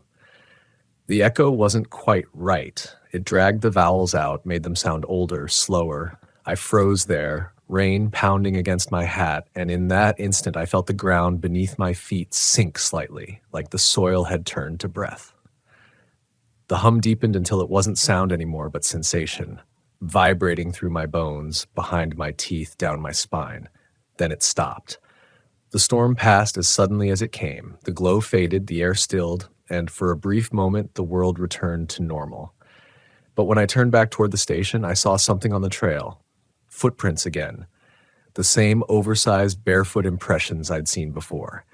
The echo wasn't quite right. It dragged the vowels out, made them sound older, slower. I froze there, rain pounding against my hat, and in that instant I felt the ground beneath my feet sink slightly, like the soil had turned to breath. The hum deepened until it wasn't sound anymore, but sensation, vibrating through my bones, behind my teeth, down my spine. Then it stopped. The storm passed as suddenly as it came. The glow faded, the air stilled, and for a brief moment the world returned to normal. But when I turned back toward the station, I saw something on the trail. Footprints again. The same oversized barefoot impressions I'd seen before.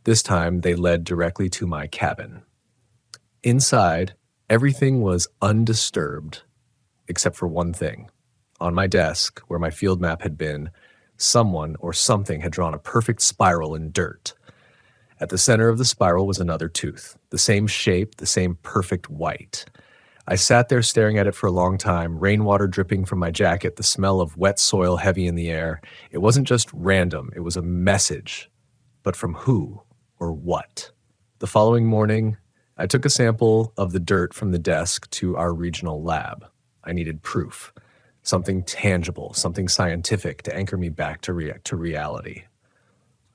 This time they led directly to my cabin. Inside, everything was undisturbed, except for one thing. On my desk, where my field map had been, someone or something had drawn a perfect spiral in dirt. At the center of the spiral was another tooth, the same shape, the same perfect white. I sat there staring at it for a long time, rainwater dripping from my jacket, the smell of wet soil heavy in the air. It wasn't just random, it was a message. But from who or what? The following morning, I took a sample of the dirt from the desk to our regional lab. I needed proof, something tangible, something scientific to anchor me back to reality.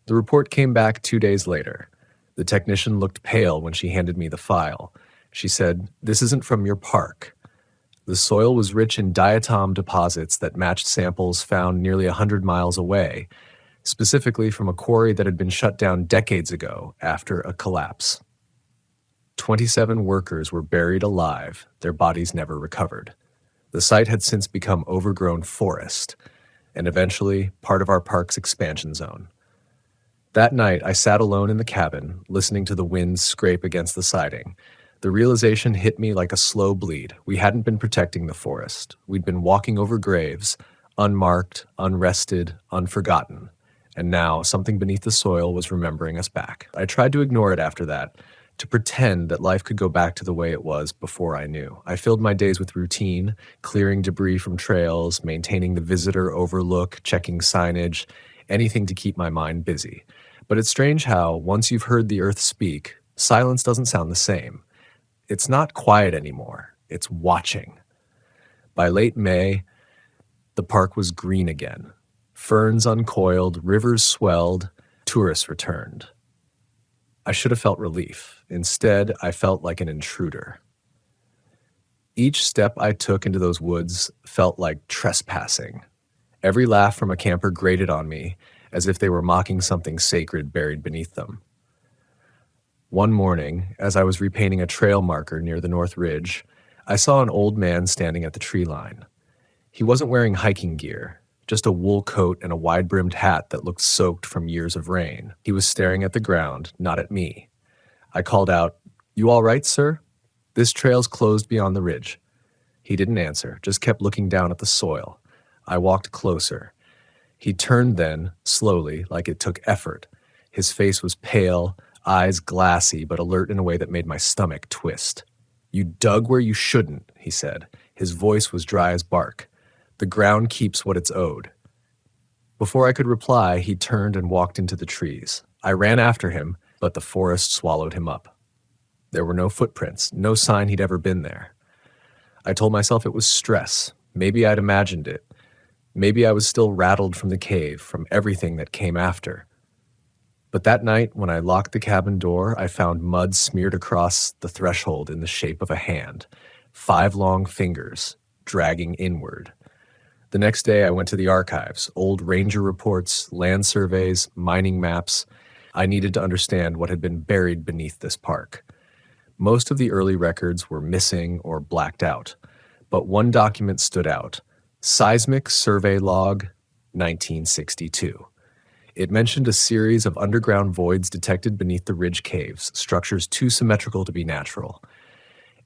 The report came back 2 days later. The technician looked pale when she handed me the file. She said, "This isn't from your park." The soil was rich in diatom deposits that matched samples found nearly 100 miles away, specifically from a quarry that had been shut down decades ago after a collapse. 27 workers were buried alive, their bodies never recovered. The site had since become overgrown forest, and eventually part of our park's expansion zone. That night, I sat alone in the cabin, listening to the wind scrape against the siding. The realization hit me like a slow bleed. We hadn't been protecting the forest. We'd been walking over graves, unmarked, unrested, unforgotten. And now, something beneath the soil was remembering us back. I tried to ignore it after that, to pretend that life could go back to the way it was before I knew. I filled my days with routine, clearing debris from trails, maintaining the visitor overlook, checking signage, anything to keep my mind busy. But it's strange how, once you've heard the earth speak, silence doesn't sound the same. It's not quiet anymore, it's watching. By late May, the park was green again. Ferns uncoiled, rivers swelled, tourists returned. I should have felt relief. Instead, I felt like an intruder. Each step I took into those woods felt like trespassing. Every laugh from a camper grated on me, as if they were mocking something sacred buried beneath them. One morning, as I was repainting a trail marker near the North Ridge, I saw an old man standing at the tree line. He wasn't wearing hiking gear, just a wool coat and a wide-brimmed hat that looked soaked from years of rain. He was staring at the ground, not at me. I called out, "You all right, sir? This trail's closed beyond the ridge." He didn't answer, just kept looking down at the soil. I walked closer. He turned then, slowly, like it took effort. His face was pale, eyes glassy but alert in a way that made my stomach twist. "You dug where you shouldn't," he said. His voice was dry as bark. "The ground keeps what it's owed." Before I could reply, he turned and walked into the trees. I ran after him, but the forest swallowed him up. There were no footprints, no sign he'd ever been there. I told myself it was stress. Maybe I'd imagined it. Maybe I was still rattled from the cave, from everything that came after. But that night, when I locked the cabin door, I found mud smeared across the threshold in the shape of a hand, 5 long fingers, dragging inward. The next day, I went to the archives, old ranger reports, land surveys, mining maps. I needed to understand what had been buried beneath this park. Most of the early records were missing or blacked out, but one document stood out: Seismic Survey Log, 1962. It mentioned a series of underground voids detected beneath the ridge caves, structures too symmetrical to be natural.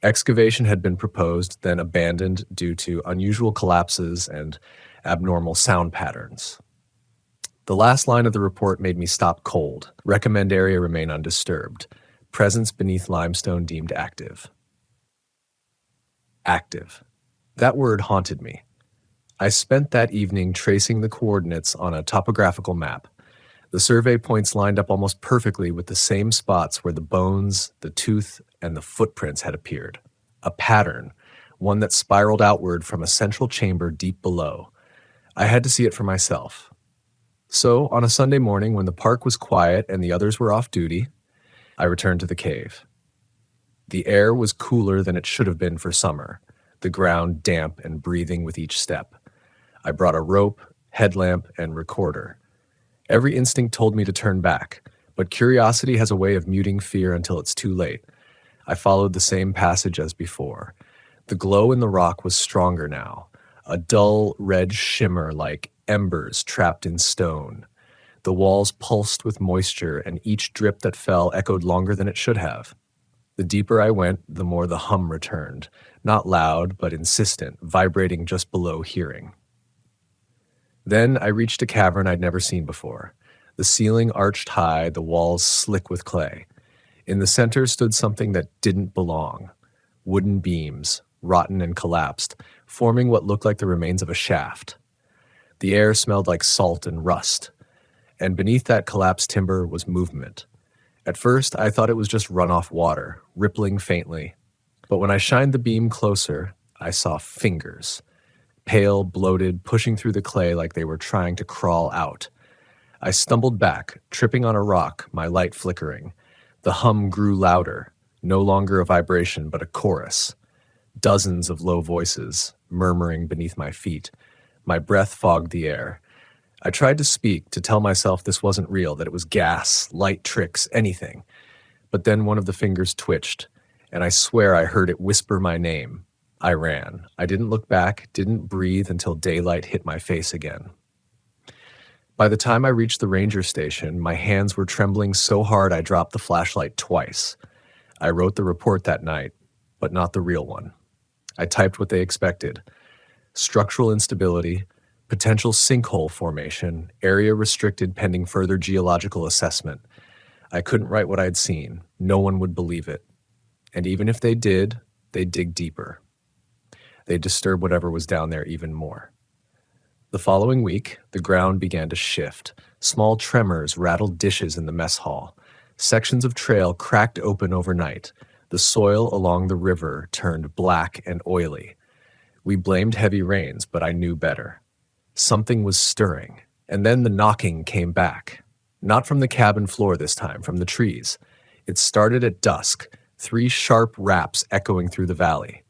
Excavation had been proposed, then abandoned due to unusual collapses and abnormal sound patterns. The last line of the report made me stop cold. Recommend area remain undisturbed. Presence beneath limestone deemed active. Active. That word haunted me. I spent that evening tracing the coordinates on a topographical map. The survey points lined up almost perfectly with the same spots where the bones, the tooth, and the footprints had appeared. A pattern, one that spiraled outward from a central chamber deep below. I had to see it for myself. So, on a Sunday morning when the park was quiet and the others were off duty, I returned to the cave. The air was cooler than it should have been for summer, the ground damp and breathing with each step. I brought a rope, headlamp, and recorder. Every instinct told me to turn back, but curiosity has a way of muting fear until it's too late. I followed the same passage as before. The glow in the rock was stronger now, a dull red shimmer like embers trapped in stone. The walls pulsed with moisture, and each drip that fell echoed longer than it should have. The deeper I went, the more the hum returned, not loud, but insistent, vibrating just below hearing. Then I reached a cavern I'd never seen before. The ceiling arched high, the walls slick with clay. In the center stood something that didn't belong. Wooden beams, rotten and collapsed, forming what looked like the remains of a shaft. The air smelled like salt and rust, and beneath that collapsed timber was movement. At first, I thought it was just runoff water, rippling faintly. But when I shined the beam closer, I saw fingers. Pale, bloated, pushing through the clay like they were trying to crawl out. I stumbled back, tripping on a rock, my light flickering. The hum grew louder, no longer a vibration but a chorus. Dozens of low voices, murmuring beneath my feet. My breath fogged the air. I tried to speak, to tell myself this wasn't real, that it was gas, light tricks, anything. But then one of the fingers twitched, and I swear I heard it whisper my name. I ran. I didn't look back, didn't breathe until daylight hit my face again. By the time I reached the ranger station, my hands were trembling so hard I dropped the flashlight twice. I wrote the report that night, but not the real one. I typed what they expected. Structural instability, potential sinkhole formation, area restricted pending further geological assessment. I couldn't write what I'd seen. No one would believe it. And even if they did, they'd dig deeper. They'd disturb whatever was down there even more. The following week, the ground began to shift. Small tremors rattled dishes in the mess hall. Sections of trail cracked open overnight. The soil along the river turned black and oily. We blamed heavy rains, but I knew better. Something was stirring, and then the knocking came back. Not from the cabin floor this time, from the trees. It started at dusk, 3 sharp raps echoing through the valley.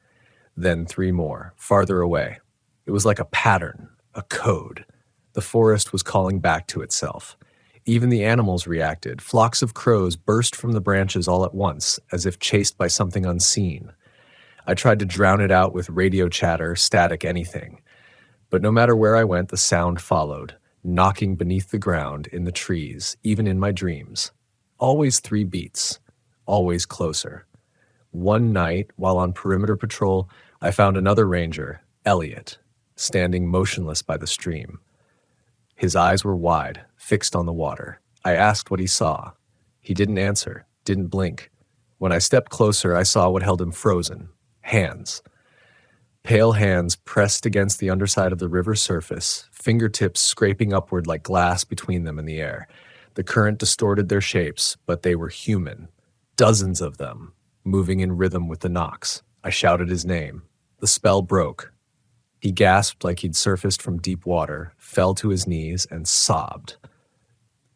Then 3 more, farther away. It was like a pattern, a code. The forest was calling back to itself. Even the animals reacted. Flocks of crows burst from the branches all at once, as if chased by something unseen. I tried to drown it out with radio chatter, static, anything. But no matter where I went, the sound followed, knocking beneath the ground, in the trees, even in my dreams. Always 3 beats, always closer. One night, while on perimeter patrol, I found another ranger, Elliot, standing motionless by the stream. His eyes were wide, fixed on the water. I asked what he saw. He didn't answer, didn't blink. When I stepped closer, I saw what held him frozen. Hands. Pale hands pressed against the underside of the river surface, fingertips scraping upward like glass between them in the air. The current distorted their shapes, but they were human. Dozens of them, moving in rhythm with the knocks. I shouted his name. The spell broke. He gasped like he'd surfaced from deep water, fell to his knees, and sobbed.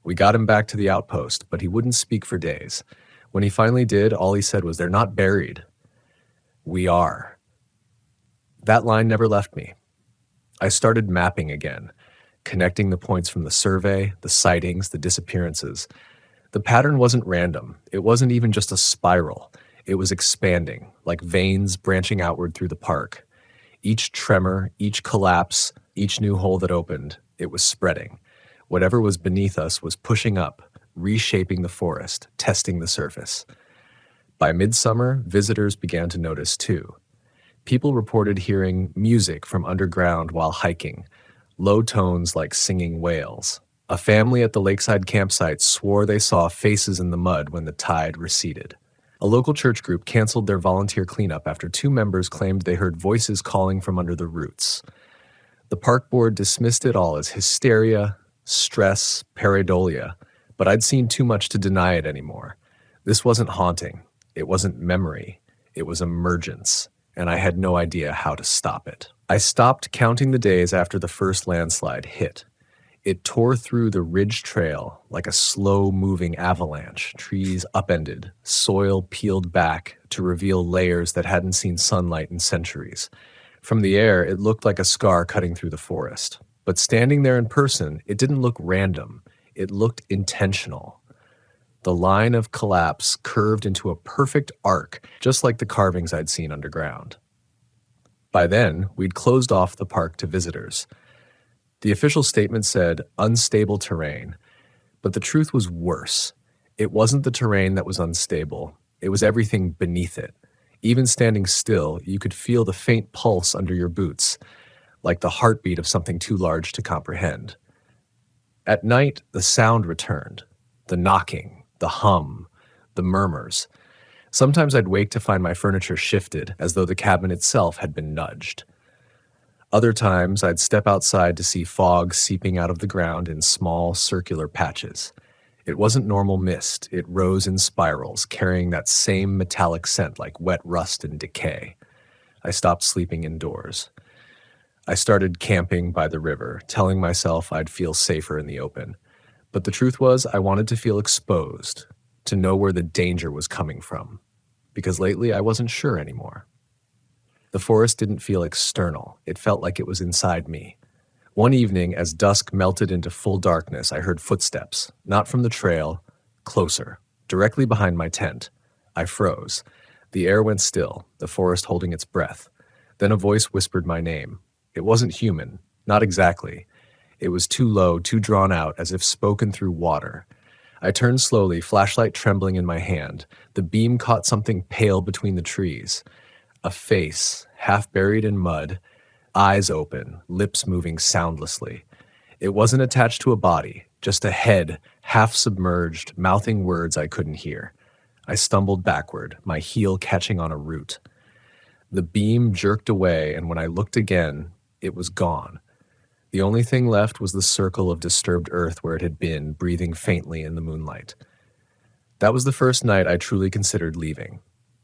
We got him back to the outpost, but he wouldn't speak for days. When he finally did, all he said was, "They're not buried. We are." That line never left me. I started mapping again, connecting the points from the survey, the sightings, the disappearances. The pattern wasn't random. It wasn't even just a spiral. It was expanding, like veins branching outward through the park. Each tremor, each collapse, each new hole that opened, it was spreading. Whatever was beneath us was pushing up, reshaping the forest, testing the surface. By midsummer, visitors began to notice too. People reported hearing music from underground while hiking, low tones like singing whales. A family at the lakeside campsite swore they saw faces in the mud when the tide receded. A local church group canceled their volunteer cleanup after 2 members claimed they heard voices calling from under the roots. The park board dismissed it all as hysteria, stress, pareidolia, but I'd seen too much to deny it anymore. This wasn't haunting. It wasn't memory. It was emergence, and I had no idea how to stop it. I stopped counting the days after the first landslide hit. It tore through the ridge trail like a slow-moving avalanche, trees upended, soil peeled back to reveal layers that hadn't seen sunlight in centuries. From the air, it looked like a scar cutting through the forest. But standing there in person, it didn't look random. It looked intentional. The line of collapse curved into a perfect arc, just like the carvings I'd seen underground. By then, we'd closed off the park to visitors. The official statement said unstable terrain, but the truth was worse. It wasn't the terrain that was unstable. It was everything beneath it. Even standing still, you could feel the faint pulse under your boots, like the heartbeat of something too large to comprehend. At night, the sound returned. The knocking, the hum, the murmurs. Sometimes I'd wake to find my furniture shifted, as though the cabin itself had been nudged. Other times, I'd step outside to see fog seeping out of the ground in small, circular patches. It wasn't normal mist. It rose in spirals, carrying that same metallic scent like wet rust and decay. I stopped sleeping indoors. I started camping by the river, telling myself I'd feel safer in the open. But the truth was, I wanted to feel exposed, to know where the danger was coming from. Because lately, I wasn't sure anymore. The forest didn't feel external. It felt like it was inside me. One evening, as dusk melted into full darkness, I heard footsteps, not from the trail, closer, directly behind my tent. I froze. The air went still, the forest holding its breath. Then a voice whispered my name. It wasn't human, not exactly. It was too low, too drawn out, as if spoken through water. I turned slowly, flashlight trembling in my hand. The beam caught something pale between the trees. A face, half buried in mud, eyes open, lips moving soundlessly. It wasn't attached to a body, just a head, half submerged, mouthing words I couldn't hear. I stumbled backward, my heel catching on a root. The beam jerked away, and when I looked again, it was gone. The only thing left was the circle of disturbed earth where it had been, breathing faintly in the moonlight. That was the first night I truly considered leaving.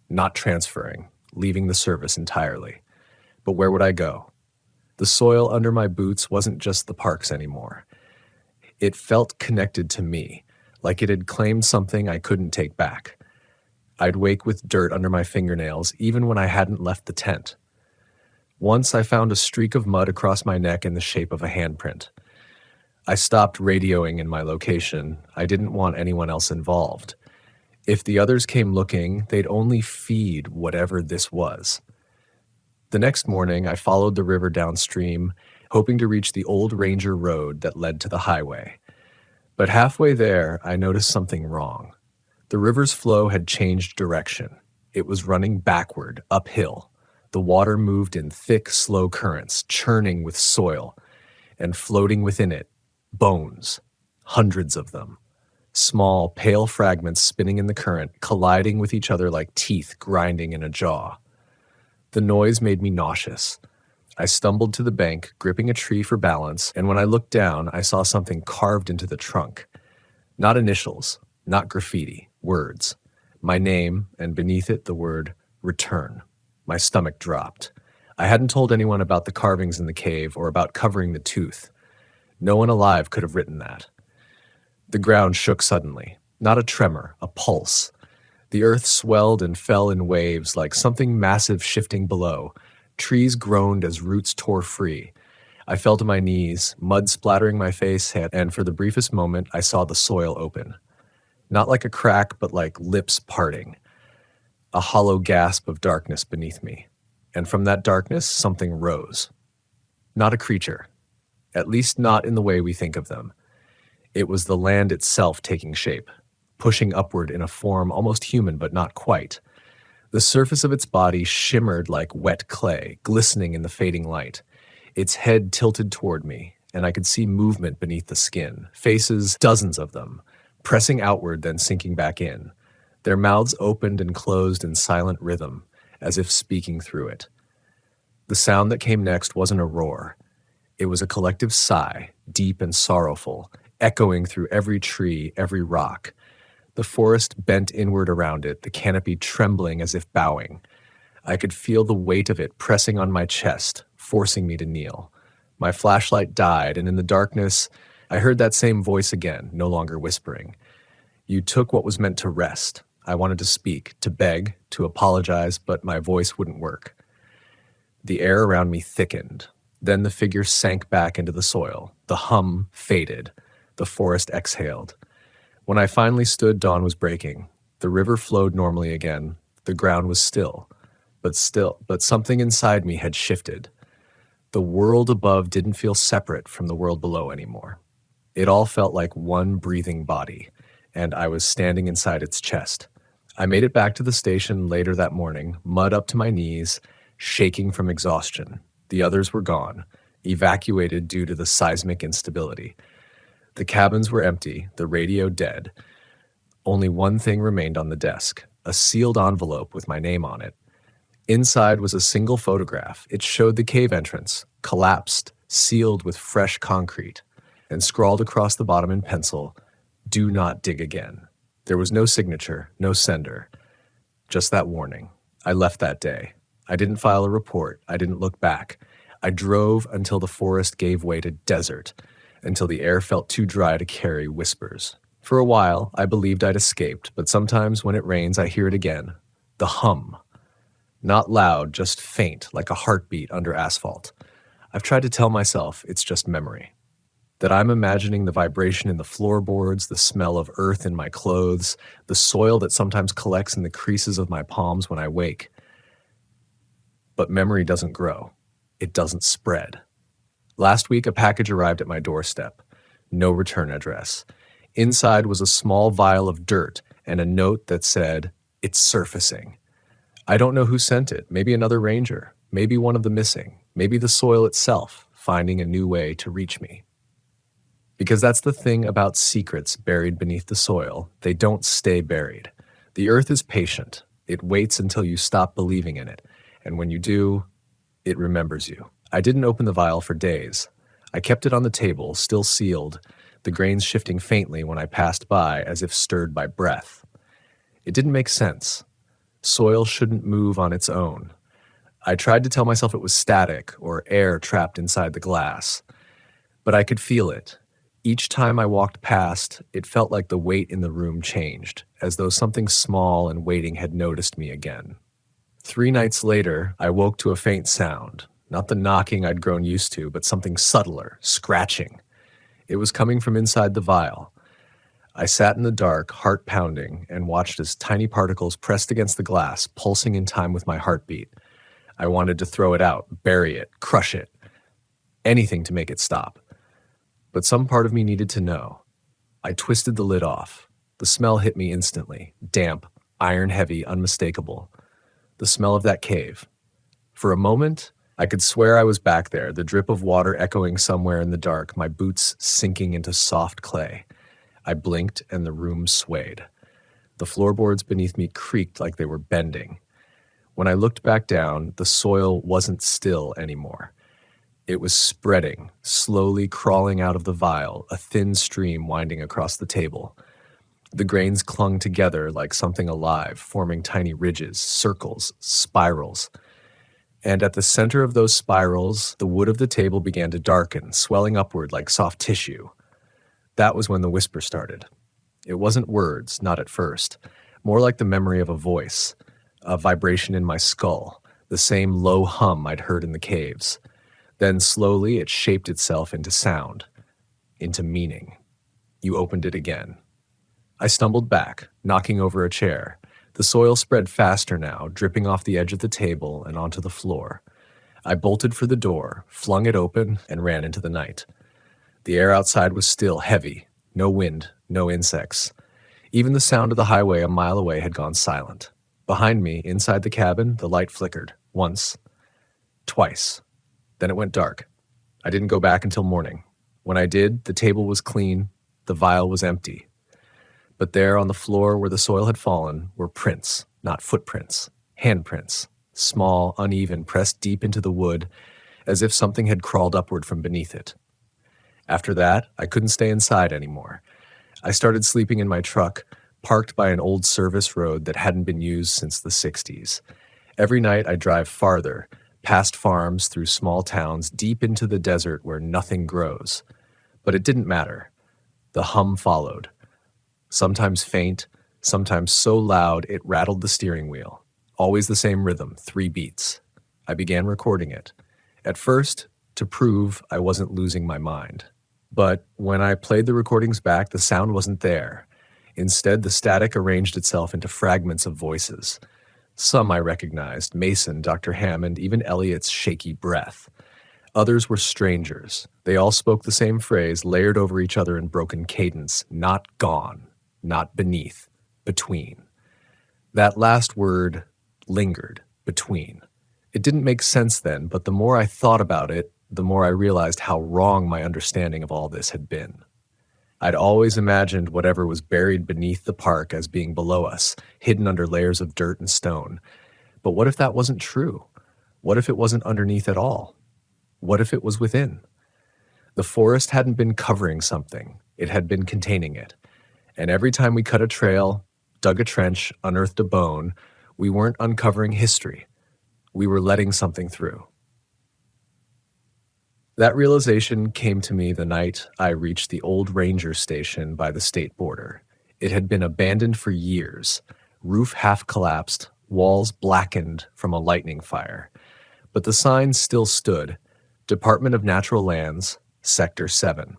Not transferring, leaving the service entirely. But where would I go? The soil under my boots wasn't just the park's anymore. It felt connected to me, like it had claimed something I couldn't take back. I'd wake with dirt under my fingernails, even when I hadn't left the tent. Once I found a streak of mud across my neck in the shape of a handprint. I stopped radioing in my location. I didn't want anyone else involved. If the others came looking, they'd only feed whatever this was. The next morning, I followed the river downstream, hoping to reach the old Ranger Road that led to the highway. But halfway there, I noticed something wrong. The river's flow had changed direction. It was running backward, uphill. The water moved in thick, slow currents, churning with soil, and floating within it, bones, hundreds of them. Small, pale fragments spinning in the current, colliding with each other like teeth grinding in a jaw. The noise made me nauseous. I stumbled to the bank, gripping a tree for balance, and when I looked down, I saw something carved into the trunk. Not initials, not graffiti, words. My name, and beneath it the word, return. My stomach dropped. I hadn't told anyone about the carvings in the cave or about covering the tooth. No one alive could have written that. The ground shook suddenly. Not a tremor, a pulse. The earth swelled and fell in waves like something massive shifting below. Trees groaned as roots tore free. I fell to my knees, mud splattering my face, and for the briefest moment, I saw the soil open. Not like a crack, but like lips parting. A hollow gasp of darkness beneath me. And from that darkness, something rose. Not a creature. At least not in the way we think of them. It was the land itself taking shape, pushing upward in a form almost human but not quite. The surface of its body shimmered like wet clay, glistening in the fading light. Its head tilted toward me, and I could see movement beneath the skin, faces, dozens of them, pressing outward then sinking back in. Their mouths opened and closed in silent rhythm, as if speaking through it. The sound that came next wasn't a roar. It was a collective sigh, deep and sorrowful, echoing through every tree, every rock. The forest bent inward around it, the canopy trembling as if bowing. I could feel the weight of it pressing on my chest, forcing me to kneel. My flashlight died, and in the darkness, I heard that same voice again, no longer whispering. You took what was meant to rest. I wanted to speak, to beg, to apologize, but my voice wouldn't work. The air around me thickened. Then the figure sank back into the soil. The hum faded. The forest exhaled. When I finally stood, dawn was breaking. The river flowed normally again. The ground was still. But something inside me had shifted. The world above didn't feel separate from the world below anymore. It all felt like one breathing body, and I was standing inside its chest. I made it back to the station later that morning, mud up to my knees, shaking from exhaustion. The others were gone, evacuated due to the seismic instability. The cabins were empty, the radio dead. Only one thing remained on the desk, a sealed envelope with my name on it. Inside was a single photograph. It showed the cave entrance, collapsed, sealed with fresh concrete, and scrawled across the bottom in pencil, "Do not dig again." There was no signature, no sender, just that warning. I left that day. I didn't file a report. I didn't look back. I drove until the forest gave way to desert, until the air felt too dry to carry whispers. For a while, I believed I'd escaped, but sometimes when it rains, I hear it again. The hum. Not loud, just faint, like a heartbeat under asphalt. I've tried to tell myself it's just memory. That I'm imagining the vibration in the floorboards, the smell of earth in my clothes, the soil that sometimes collects in the creases of my palms when I wake. But memory doesn't grow. It doesn't spread. Last week, a package arrived at my doorstep. No return address. Inside was a small vial of dirt and a note that said, "It's surfacing." I don't know who sent it. Maybe another ranger. Maybe one of the missing. Maybe the soil itself, finding a new way to reach me. Because that's the thing about secrets buried beneath the soil. They don't stay buried. The earth is patient. It waits until you stop believing in it. And when you do, it remembers you. I didn't open the vial for days. I kept it on the table, still sealed, the grains shifting faintly when I passed by as if stirred by breath. It didn't make sense. Soil shouldn't move on its own. I tried to tell myself it was static or air trapped inside the glass. But I could feel it. Each time I walked past, it felt like the weight in the room changed, as though something small and waiting had noticed me again. 3 nights later, I woke to a faint sound. Not the knocking I'd grown used to, but something subtler, scratching. It was coming from inside the vial. I sat in the dark, heart pounding, and watched as tiny particles pressed against the glass, pulsing in time with my heartbeat. I wanted to throw it out, bury it, crush it. Anything to make it stop. But some part of me needed to know. I twisted the lid off. The smell hit me instantly, damp, iron-heavy, unmistakable. The smell of that cave. For a moment, I could swear I was back there, the drip of water echoing somewhere in the dark, my boots sinking into soft clay. I blinked and the room swayed. The floorboards beneath me creaked like they were bending. When I looked back down, the soil wasn't still anymore. It was spreading, slowly crawling out of the vial, a thin stream winding across the table. The grains clung together like something alive, forming tiny ridges, circles, spirals. And at the center of those spirals, the wood of the table began to darken, swelling upward like soft tissue. That was when the whisper started. It wasn't words, not at first, more like the memory of a voice, a vibration in my skull, the same low hum I'd heard in the caves. Then slowly it shaped itself into sound, into meaning. You opened it again. I stumbled back, knocking over a chair. The soil spread faster now, dripping off the edge of the table and onto the floor. I bolted for the door, flung it open, and ran into the night. The air outside was still heavy, no wind, no insects. Even the sound of the highway a mile away had gone silent. Behind me, inside the cabin, the light flickered. Once. Twice. Then it went dark. I didn't go back until morning. When I did, the table was clean, the vial was empty. But there on the floor where the soil had fallen were prints, not footprints, handprints, small, uneven, pressed deep into the wood, as if something had crawled upward from beneath it. After that, I couldn't stay inside anymore. I started sleeping in my truck, parked by an old service road that hadn't been used since the 60s. Every night I'd drive farther, past farms, through small towns, deep into the desert where nothing grows. But it didn't matter. The hum followed. Sometimes faint, sometimes so loud it rattled the steering wheel. Always the same rhythm, 3 beats. I began recording it. At first, to prove I wasn't losing my mind. But when I played the recordings back, the sound wasn't there. Instead, the static arranged itself into fragments of voices. Some I recognized, Mason, Dr. Hammond, even Elliot's shaky breath. Others were strangers. They all spoke the same phrase, layered over each other in broken cadence. Not gone, not beneath, between. That last word lingered, between. It didn't make sense then, but the more I thought about it, the more I realized how wrong my understanding of all this had been. I'd always imagined whatever was buried beneath the park as being below us, hidden under layers of dirt and stone. But what if that wasn't true? What if it wasn't underneath at all? What if it was within? The forest hadn't been covering something, it had been containing it. And every time we cut a trail, dug a trench, unearthed a bone, we weren't uncovering history. We were letting something through. That realization came to me the night I reached the old ranger station by the state border. It had been abandoned for years, roof half collapsed, walls blackened from a lightning fire. But the sign still stood, Department of Natural Lands, Sector 7.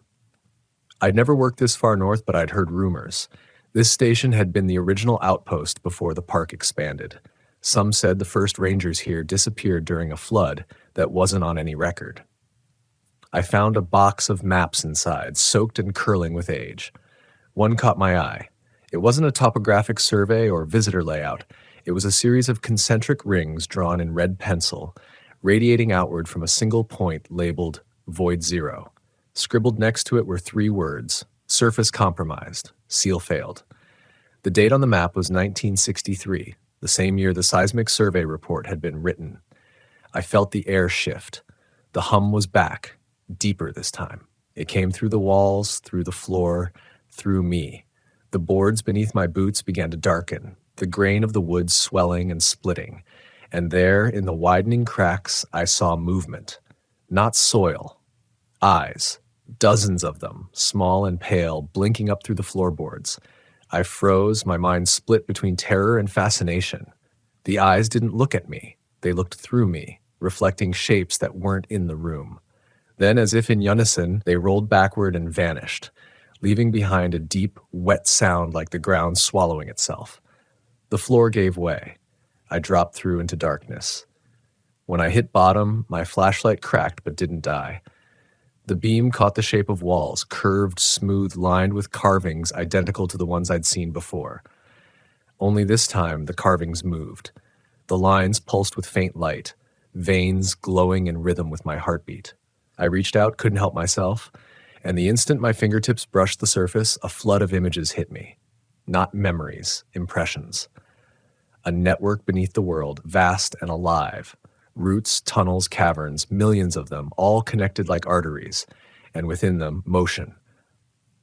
I'd never worked this far north, but I'd heard rumors. This station had been the original outpost before the park expanded. Some said the first rangers here disappeared during a flood that wasn't on any record. I found a box of maps inside, soaked and curling with age. One caught my eye. It wasn't a topographic survey or visitor layout. It was a series of concentric rings drawn in red pencil, radiating outward from a single point labeled Void Zero. Scribbled next to it were 3 words, surface compromised, seal failed. The date on the map was 1963, the same year the seismic survey report had been written. I felt the air shift. The hum was back. Deeper this time. It came through the walls, through the floor, through me. The boards beneath my boots began to darken, the grain of the wood swelling and splitting. And there, in the widening cracks, I saw movement. Not soil. Eyes. Dozens of them, small and pale, blinking up through the floorboards. I froze, my mind split between terror and fascination. The eyes didn't look at me. They looked through me, reflecting shapes that weren't in the room. Then, as if in unison, they rolled backward and vanished, leaving behind a deep, wet sound like the ground swallowing itself. The floor gave way. I dropped through into darkness. When I hit bottom, my flashlight cracked but didn't die. The beam caught the shape of walls, curved, smooth, lined with carvings identical to the ones I'd seen before. Only this time, the carvings moved. The lines pulsed with faint light, veins glowing in rhythm with my heartbeat. I reached out, couldn't help myself, and the instant my fingertips brushed the surface, a flood of images hit me. Not memories, impressions. A network beneath the world, vast and alive. Roots, tunnels, caverns, millions of them, all connected like arteries, and within them, motion.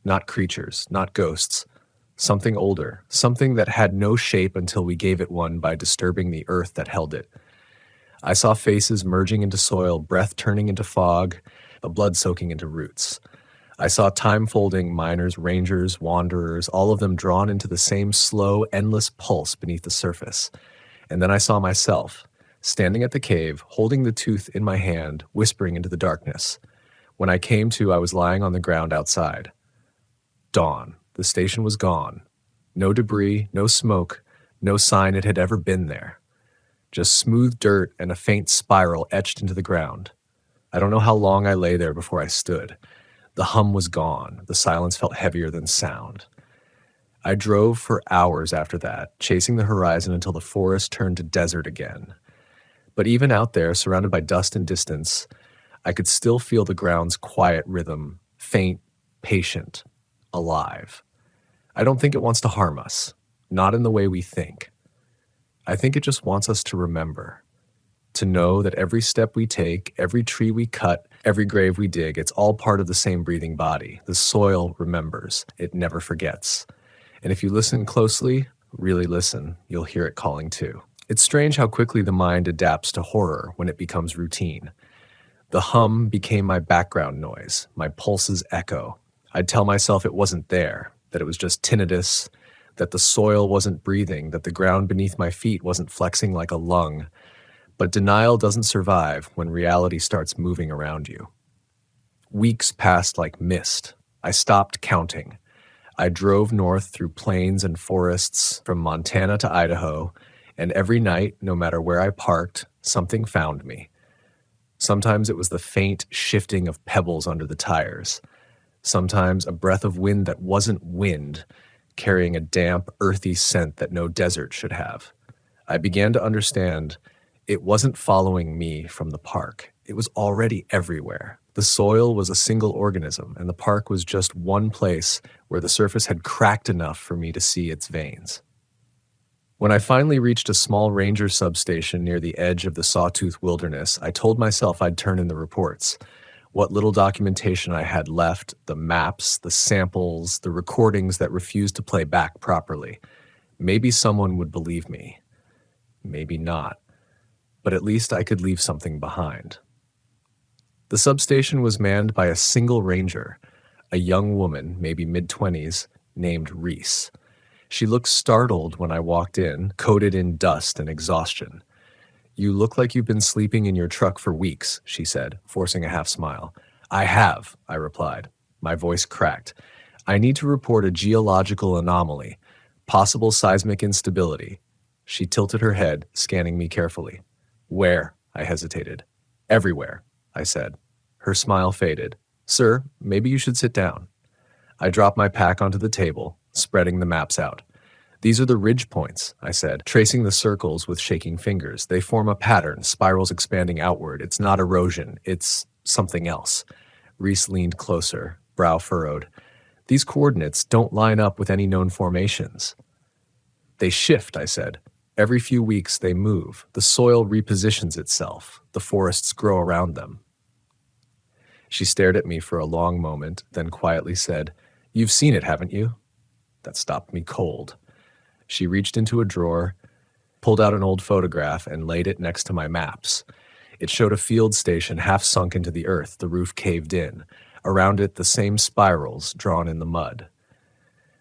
Not creatures, not ghosts. Something older, something that had no shape until we gave it one by disturbing the earth that held it. I saw faces merging into soil, breath turning into fog, a blood soaking into roots. I saw time-folding miners, rangers, wanderers, all of them drawn into the same slow, endless pulse beneath the surface. And then I saw myself, standing at the cave, holding the tooth in my hand, whispering into the darkness. When I came to, I was lying on the ground outside. Dawn. The station was gone. No debris, no smoke, no sign it had ever been there. Just smooth dirt and a faint spiral etched into the ground. I don't know how long I lay there before I stood. The hum was gone. The silence felt heavier than sound. I drove for hours after that, chasing the horizon until the forest turned to desert again. But even out there, surrounded by dust and distance, I could still feel the ground's quiet rhythm, faint, patient, alive. I don't think it wants to harm us, not in the way we think. I think it just wants us to remember, to know that every step we take, every tree we cut, every grave we dig, it's all part of the same breathing body. The soil remembers, it never forgets. And if you listen closely, really listen, you'll hear it calling too. It's strange how quickly the mind adapts to horror when it becomes routine. The hum became my background noise, my pulse's echo. I'd tell myself it wasn't there, that it was just tinnitus, that the soil wasn't breathing, that the ground beneath my feet wasn't flexing like a lung. But denial doesn't survive when reality starts moving around you. Weeks passed like mist. I stopped counting. I drove north through plains and forests from Montana to Idaho, and every night, no matter where I parked, something found me. Sometimes it was the faint shifting of pebbles under the tires. Sometimes a breath of wind that wasn't wind, carrying a damp, earthy scent that no desert should have. I began to understand it wasn't following me from the park. It was already everywhere. The soil was a single organism, and the park was just one place where the surface had cracked enough for me to see its veins. When I finally reached a small ranger substation near the edge of the Sawtooth Wilderness, I told myself I'd turn in the reports. What little documentation I had left, the maps, the samples, the recordings that refused to play back properly. Maybe someone would believe me. Maybe not. But at least I could leave something behind. The substation was manned by a single ranger, a young woman, maybe mid-20s, named Reese. She looked startled when I walked in, coated in dust and exhaustion. "You look like you've been sleeping in your truck for weeks," she said, forcing a half smile. "I have," I replied. My voice cracked. "I need to report a geological anomaly, possible seismic instability." She tilted her head, scanning me carefully. "Where?" I hesitated. "Everywhere," I said. Her smile faded. "Sir, maybe you should sit down." I dropped my pack onto the table, spreading the maps out. "These are the ridge points," I said, tracing the circles with shaking fingers. "They form a pattern, spirals expanding outward. It's not erosion, it's something else." Reese leaned closer, brow furrowed. "These coordinates don't line up with any known formations." "They shift," I said. "Every few weeks they move. The soil repositions itself. The forests grow around them." She stared at me for a long moment, then quietly said, "You've seen it, haven't you?" That stopped me cold. She reached into a drawer, pulled out an old photograph, and laid it next to my maps. It showed a field station half sunk into the earth, the roof caved in. Around it, the same spirals drawn in the mud.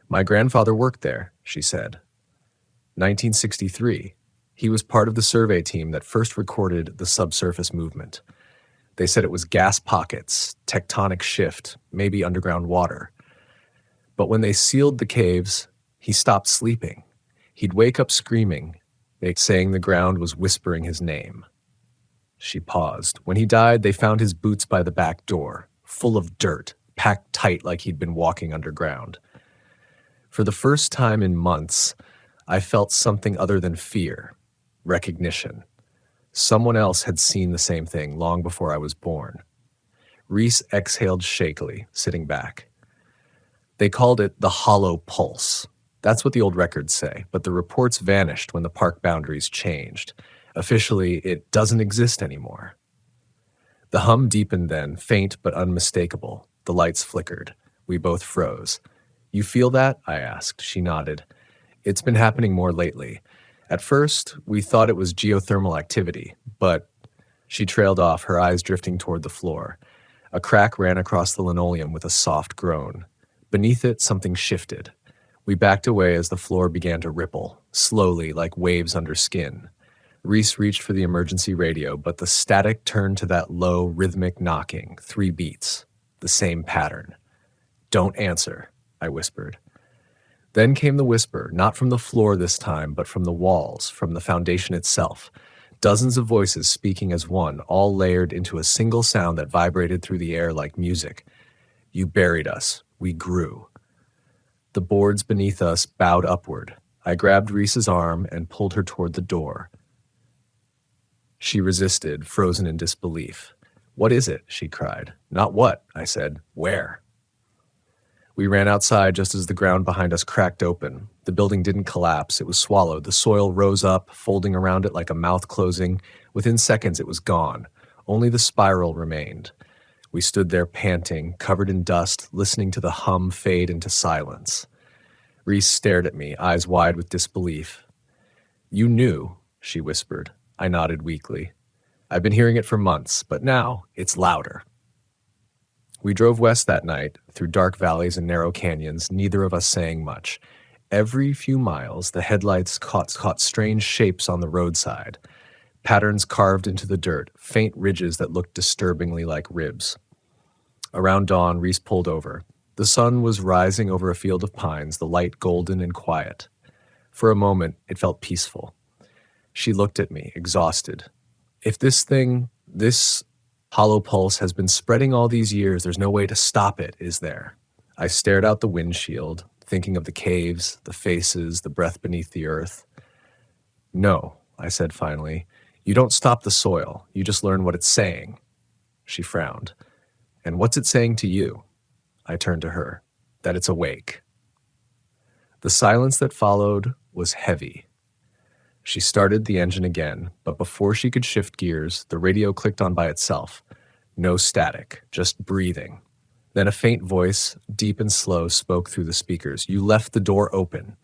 "My grandfather worked there," she said. 1963. He was part of the survey team that first recorded the subsurface movement. They said it was gas pockets, tectonic shift, maybe underground water. But when they sealed the caves, he stopped sleeping. He'd wake up screaming, saying the ground was whispering his name. She paused. "When he died, they found his boots by the back door, full of dirt, packed tight like he'd been walking underground." For the first time in months, I felt something other than fear, recognition. Someone else had seen the same thing long before I was born. Reese exhaled shakily, sitting back. "They called it the hollow pulse. That's what the old records say, but the reports vanished when the park boundaries changed. Officially, it doesn't exist anymore." The hum deepened then, faint but unmistakable. The lights flickered. We both froze. "You feel that?" I asked. She nodded. "It's been happening more lately. At first, we thought it was geothermal activity, but..." She trailed off, her eyes drifting toward the floor. A crack ran across the linoleum with a soft groan. Beneath it, something shifted. We backed away as the floor began to ripple, slowly, like waves under skin. Reese reached for the emergency radio, but the static turned to that low, rhythmic knocking, 3 beats, the same pattern. "Don't answer," I whispered. Then came the whisper, not from the floor this time, but from the walls, from the foundation itself. Dozens of voices speaking as one, all layered into a single sound that vibrated through the air like music. "You buried us. We grew." The boards beneath us bowed upward. I grabbed Reese's arm and pulled her toward the door. She resisted, frozen in disbelief. "What is it?" she cried. "Not what," I said. "Where?" We ran outside just as the ground behind us cracked open. The building didn't collapse. It was swallowed. The soil rose up, folding around it like a mouth closing. Within seconds, it was gone. Only the spiral remained. We stood there panting, covered in dust, listening to the hum fade into silence. Reese stared at me, eyes wide with disbelief. "You knew," she whispered. I nodded weakly. "I've been hearing it for months, but now it's louder." We drove west that night, through dark valleys and narrow canyons, neither of us saying much. Every few miles, the headlights caught strange shapes on the roadside, patterns carved into the dirt, faint ridges that looked disturbingly like ribs. Around dawn, Reese pulled over. The sun was rising over a field of pines, the light golden and quiet. For a moment, it felt peaceful. She looked at me, exhausted. "If this hollow pulse has been spreading all these years, there's no way to stop it, is there?" I stared out the windshield, thinking of the caves, the faces, the breath beneath the earth. "No," I said finally. "You don't stop the soil. You just learn what it's saying." She frowned. "And what's it saying to you?" I turned to her. "That it's awake." The silence that followed was heavy. She started the engine again, but before she could shift gears, the radio clicked on by itself. No static, just breathing. Then a faint voice, deep and slow, spoke through the speakers. "You left the door open."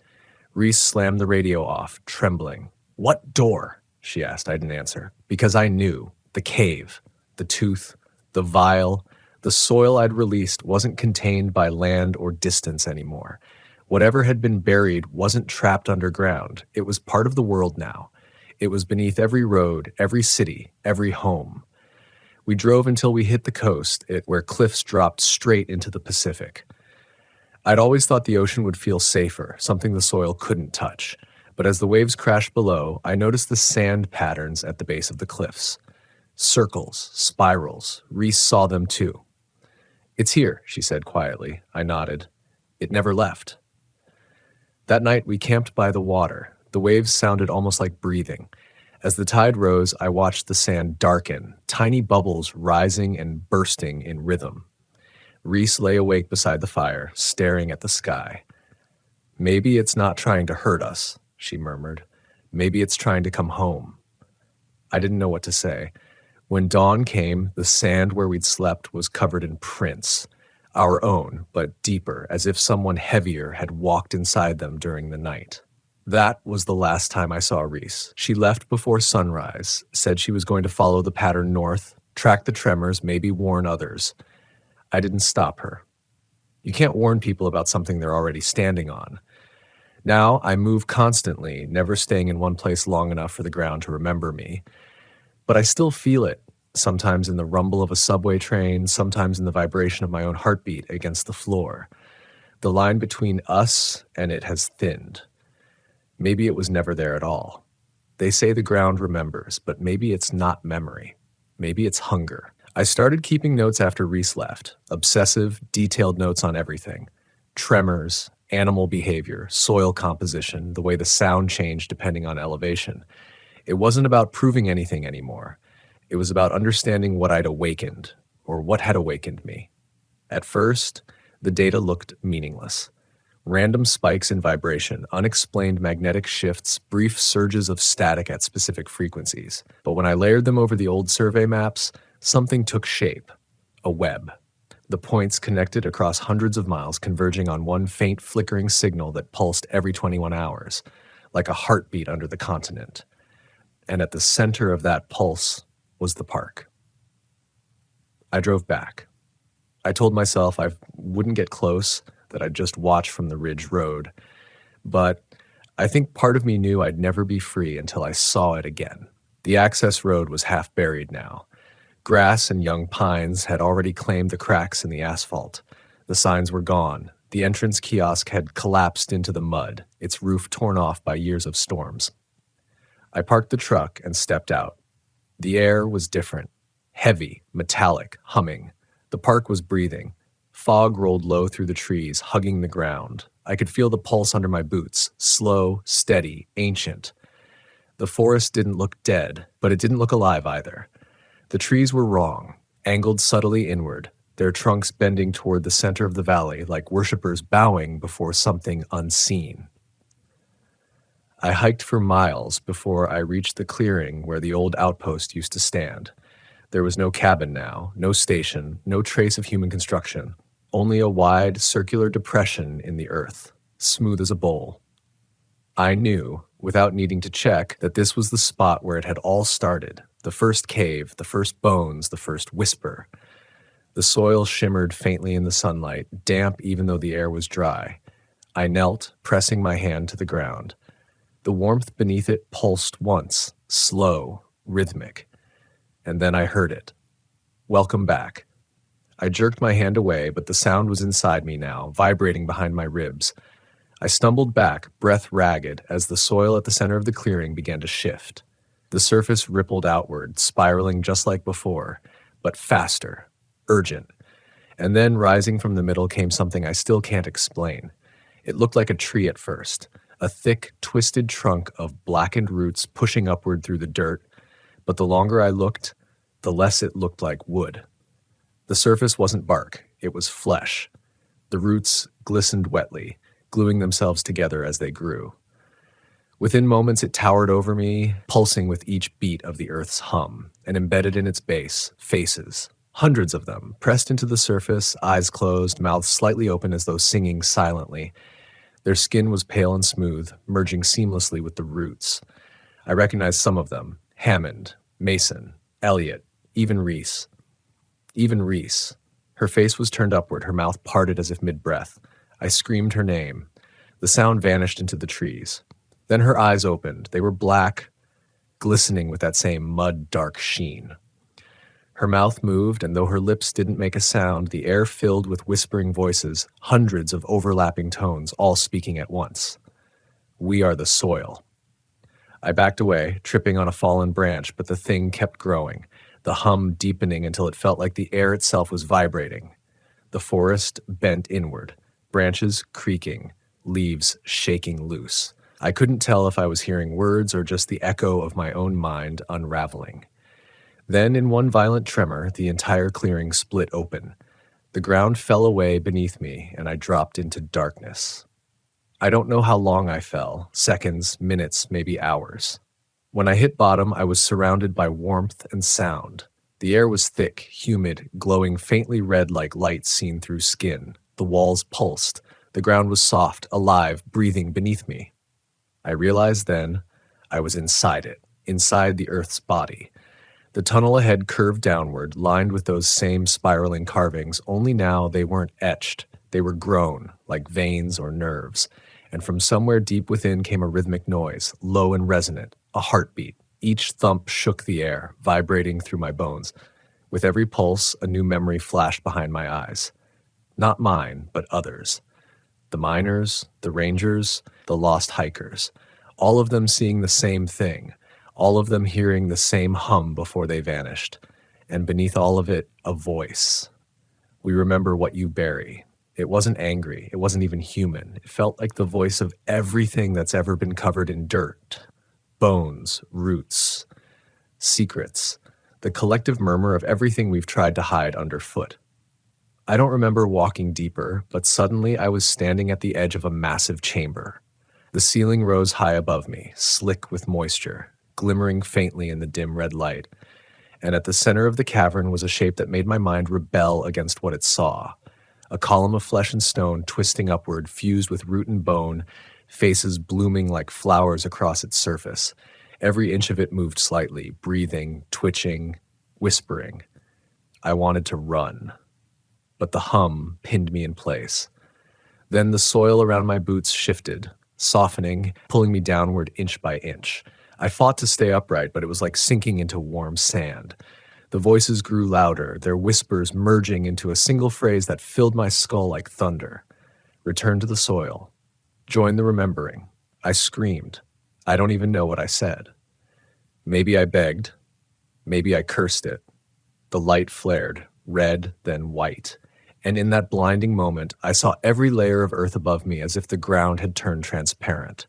Reese slammed the radio off, trembling. "What door?" she asked. I didn't answer. Because I knew. The cave, the tooth, the vial, the soil I'd released wasn't contained by land or distance anymore. Whatever had been buried wasn't trapped underground. It was part of the world now. It was beneath every road, every city, every home. We drove until we hit the coast, where cliffs dropped straight into the Pacific. I'd always thought the ocean would feel safer, something the soil couldn't touch. But as the waves crashed below, I noticed the sand patterns at the base of the cliffs. Circles, spirals. Reese saw them too. "It's here," she said quietly. I nodded. "It never left." That night, we camped by the water. The waves sounded almost like breathing. As the tide rose, I watched the sand darken, tiny bubbles rising and bursting in rhythm. Reese lay awake beside the fire, staring at the sky. "Maybe it's not trying to hurt us," she murmured. "Maybe it's trying to come home." I didn't know what to say. When dawn came, the sand where we'd slept was covered in prints. Our own, but deeper, as if someone heavier had walked inside them during the night. That was the last time I saw Reese. She left before sunrise, said she was going to follow the pattern north, track the tremors, maybe warn others. I didn't stop her. You can't warn people about something they're already standing on. Now I move constantly, never staying in one place long enough for the ground to remember me. But I still feel it. Sometimes in the rumble of a subway train, sometimes in the vibration of my own heartbeat against the floor. The line between us and it has thinned. Maybe it was never there at all. They say the ground remembers, but maybe it's not memory. Maybe it's hunger. I started keeping notes after Reese left. Obsessive, detailed notes on everything. Tremors, animal behavior, soil composition, the way the sound changed depending on elevation. It wasn't about proving anything anymore. It was about understanding what I'd awakened, or what had awakened me. At first, the data looked meaningless. Random spikes in vibration, unexplained magnetic shifts, brief surges of static at specific frequencies. But when I layered them over the old survey maps, something took shape. A web. The points connected across hundreds of miles, converging on one faint flickering signal that pulsed every 21 hours, like a heartbeat under the continent. And at the center of that pulse was the park. I drove back. I told myself I wouldn't get close, that I'd just watch from the ridge road. But I think part of me knew I'd never be free until I saw it again. The access road was half buried now. Grass and young pines had already claimed the cracks in the asphalt. The signs were gone. The entrance kiosk had collapsed into the mud, its roof torn off by years of storms. I parked the truck and stepped out. The air was different. Heavy, metallic, humming. The park was breathing. Fog rolled low through the trees, hugging the ground. I could feel the pulse under my boots, slow, steady, ancient. The forest didn't look dead, but it didn't look alive either. The trees were wrong, angled subtly inward, their trunks bending toward the center of the valley like worshippers bowing before something unseen. I hiked for miles before I reached the clearing where the old outpost used to stand. There was no cabin now, no station, no trace of human construction, only a wide, circular depression in the earth, smooth as a bowl. I knew, without needing to check, that this was the spot where it had all started, the first cave, the first bones, the first whisper. The soil shimmered faintly in the sunlight, damp even though the air was dry. I knelt, pressing my hand to the ground. The warmth beneath it pulsed once, slow, rhythmic. And then I heard it. Welcome back. I jerked my hand away, but the sound was inside me now, vibrating behind my ribs. I stumbled back, breath ragged, as the soil at the center of the clearing began to shift. The surface rippled outward, spiraling just like before, but faster, urgent. And then rising from the middle came something I still can't explain. It looked like a tree at first, a thick, twisted trunk of blackened roots pushing upward through the dirt, but the longer I looked, the less it looked like wood. The surface wasn't bark, it was flesh. The roots glistened wetly, gluing themselves together as they grew. Within moments it towered over me, pulsing with each beat of the earth's hum, and embedded in its base, faces, hundreds of them, pressed into the surface, eyes closed, mouths slightly open as though singing silently. Their skin was pale and smooth, merging seamlessly with the roots. I recognized some of them: Hammond, Mason, Elliot, even Reese. Even Reese. Her face was turned upward, her mouth parted as if mid-breath. I screamed her name. The sound vanished into the trees. Then her eyes opened. They were black, glistening with that same mud-dark sheen. Her mouth moved, and though her lips didn't make a sound, the air filled with whispering voices, hundreds of overlapping tones, all speaking at once. We are the soil. I backed away, tripping on a fallen branch, but the thing kept growing, the hum deepening until it felt like the air itself was vibrating. The forest bent inward, branches creaking, leaves shaking loose. I couldn't tell if I was hearing words or just the echo of my own mind unraveling. Then, in one violent tremor, the entire clearing split open. The ground fell away beneath me, and I dropped into darkness. I don't know how long I fell, seconds, minutes, maybe hours. When I hit bottom, I was surrounded by warmth and sound. The air was thick, humid, glowing faintly red like light seen through skin. The walls pulsed. The ground was soft, alive, breathing beneath me. I realized then I was inside it, inside the Earth's body. The tunnel ahead curved downward, lined with those same spiraling carvings, only now they weren't etched. They were grown, like veins or nerves. And from somewhere deep within came a rhythmic noise, low and resonant, a heartbeat. Each thump shook the air, vibrating through my bones. With every pulse, a new memory flashed behind my eyes. Not mine, but others. The miners, the rangers, the lost hikers. All of them seeing the same thing. All of them hearing the same hum before they vanished. And beneath all of it, a voice. We remember what you bury. It wasn't angry. It wasn't even human. It felt like the voice of everything that's ever been covered in dirt. Bones, roots, secrets. The collective murmur of everything we've tried to hide underfoot. I don't remember walking deeper, but suddenly I was standing at the edge of a massive chamber. The ceiling rose high above me, slick with moisture, glimmering faintly in the dim red light. And at the center of the cavern was a shape that made my mind rebel against what it saw. A column of flesh and stone twisting upward, fused with root and bone, faces blooming like flowers across its surface. Every inch of it moved slightly, breathing, twitching, whispering. I wanted to run, but the hum pinned me in place. Then the soil around my boots shifted, softening, pulling me downward inch by inch. I fought to stay upright, but it was like sinking into warm sand. The voices grew louder, their whispers merging into a single phrase that filled my skull like thunder. Return to the soil. Join the remembering. I screamed. I don't even know what I said. Maybe I begged. Maybe I cursed it. The light flared, red, then white. And in that blinding moment, I saw every layer of earth above me as if the ground had turned transparent.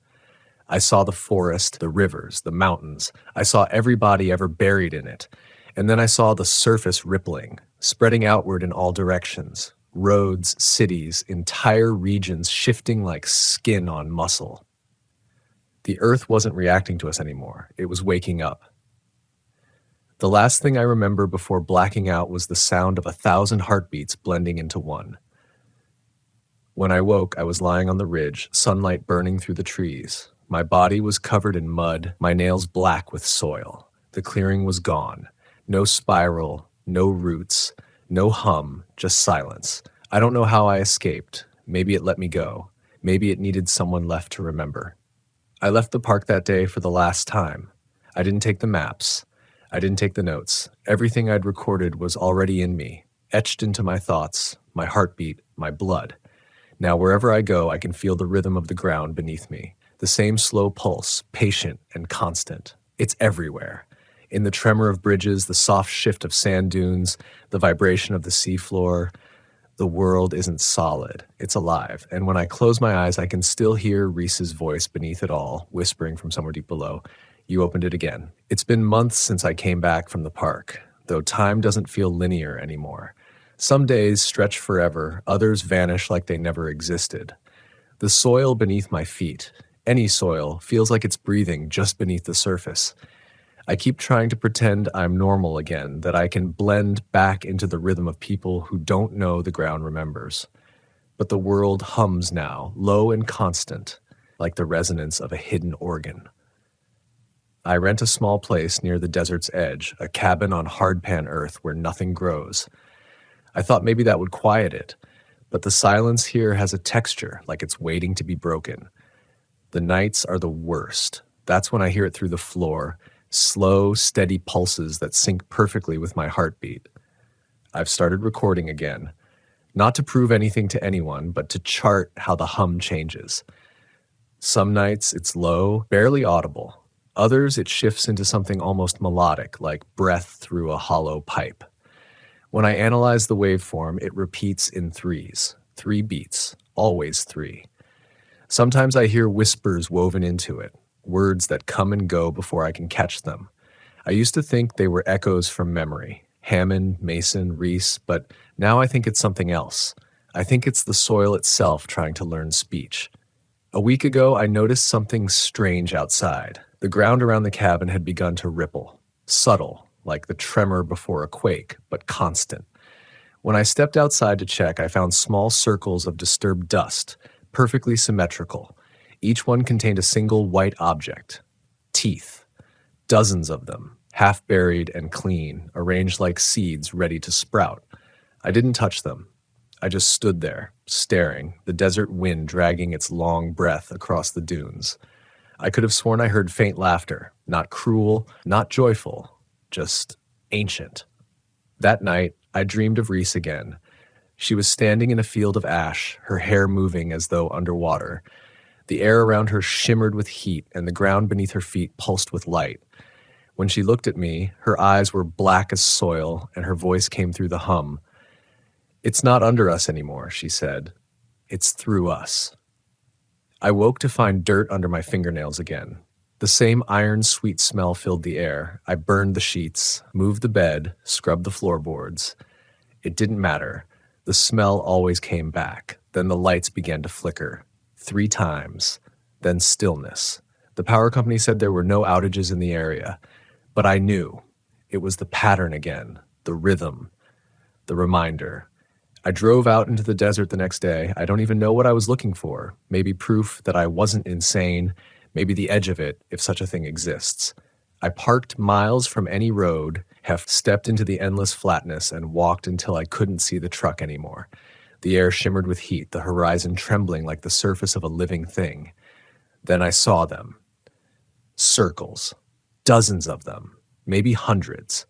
I saw the forest, the rivers, the mountains. I saw every body ever buried in it. And then I saw the surface rippling, spreading outward in all directions. Roads, cities, entire regions shifting like skin on muscle. The earth wasn't reacting to us anymore. It was waking up. The last thing I remember before blacking out was the sound of 1,000 heartbeats blending into one. When I woke, I was lying on the ridge, sunlight burning through the trees. My body was covered in mud, my nails black with soil. The clearing was gone. No spiral, no roots, no hum, just silence. I don't know how I escaped. Maybe it let me go. Maybe it needed someone left to remember. I left the park that day for the last time. I didn't take the maps. I didn't take the notes. Everything I'd recorded was already in me, etched into my thoughts, my heartbeat, my blood. Now wherever I go, I can feel the rhythm of the ground beneath me. The same slow pulse, patient and constant. It's everywhere. In the tremor of bridges, the soft shift of sand dunes, the vibration of the seafloor. The world isn't solid. It's alive. And when I close my eyes, I can still hear Reese's voice beneath it all, whispering from somewhere deep below. You opened it again. It's been months since I came back from the park, though time doesn't feel linear anymore. Some days stretch forever, others vanish like they never existed. The soil beneath my feet, any soil, feels like it's breathing just beneath the surface. I keep trying to pretend I'm normal again, that I can blend back into the rhythm of people who don't know the ground remembers. But the world hums now, low and constant, like the resonance of a hidden organ. I rent a small place near the desert's edge, a cabin on hardpan earth where nothing grows. I thought maybe that would quiet it, but the silence here has a texture, like it's waiting to be broken. The nights are the worst. That's when I hear it through the floor, slow, steady pulses that sync perfectly with my heartbeat. I've started recording again, not to prove anything to anyone, but to chart how the hum changes. Some nights it's low, barely audible. Others it shifts into something almost melodic, like breath through a hollow pipe. When I analyze the waveform, it repeats in threes, 3 beats, always 3. Sometimes I hear whispers woven into it, words that come and go before I can catch them. I used to think they were echoes from memory, Hammond, Mason, Reese, but now I think it's something else. I think it's the soil itself trying to learn speech. A week ago, I noticed something strange outside. The ground around the cabin had begun to ripple, subtle, like the tremor before a quake, but constant. When I stepped outside to check, I found small circles of disturbed dust, perfectly symmetrical. Each one contained a single white object. Teeth. Dozens of them, half buried and clean, arranged like seeds ready to sprout. I didn't touch them. I just stood there, staring, the desert wind dragging its long breath across the dunes. I could have sworn I heard faint laughter, not cruel, not joyful, just ancient. That night, I dreamed of Reese again. She was standing in a field of ash, her hair moving as though underwater. The air around her shimmered with heat, and the ground beneath her feet pulsed with light. When she looked at me, her eyes were black as soil, and her voice came through the hum. "It's not under us anymore," she said. "It's through us." I woke to find dirt under my fingernails again. The same iron-sweet smell filled the air. I burned the sheets, moved the bed, scrubbed the floorboards. It didn't matter. The smell always came back. Then the lights began to flicker. 3 times. Then stillness. The power company said there were no outages in the area. But I knew. It was the pattern again. The rhythm. The reminder. I drove out into the desert the next day. I don't even know what I was looking for. Maybe proof that I wasn't insane. Maybe the edge of it, if such a thing exists. I parked miles from any road, stepped into the endless flatness, and walked until I couldn't see the truck anymore. The air shimmered with heat, the horizon trembling like the surface of a living thing. Then I saw them. Circles. Dozens of them. Maybe hundreds.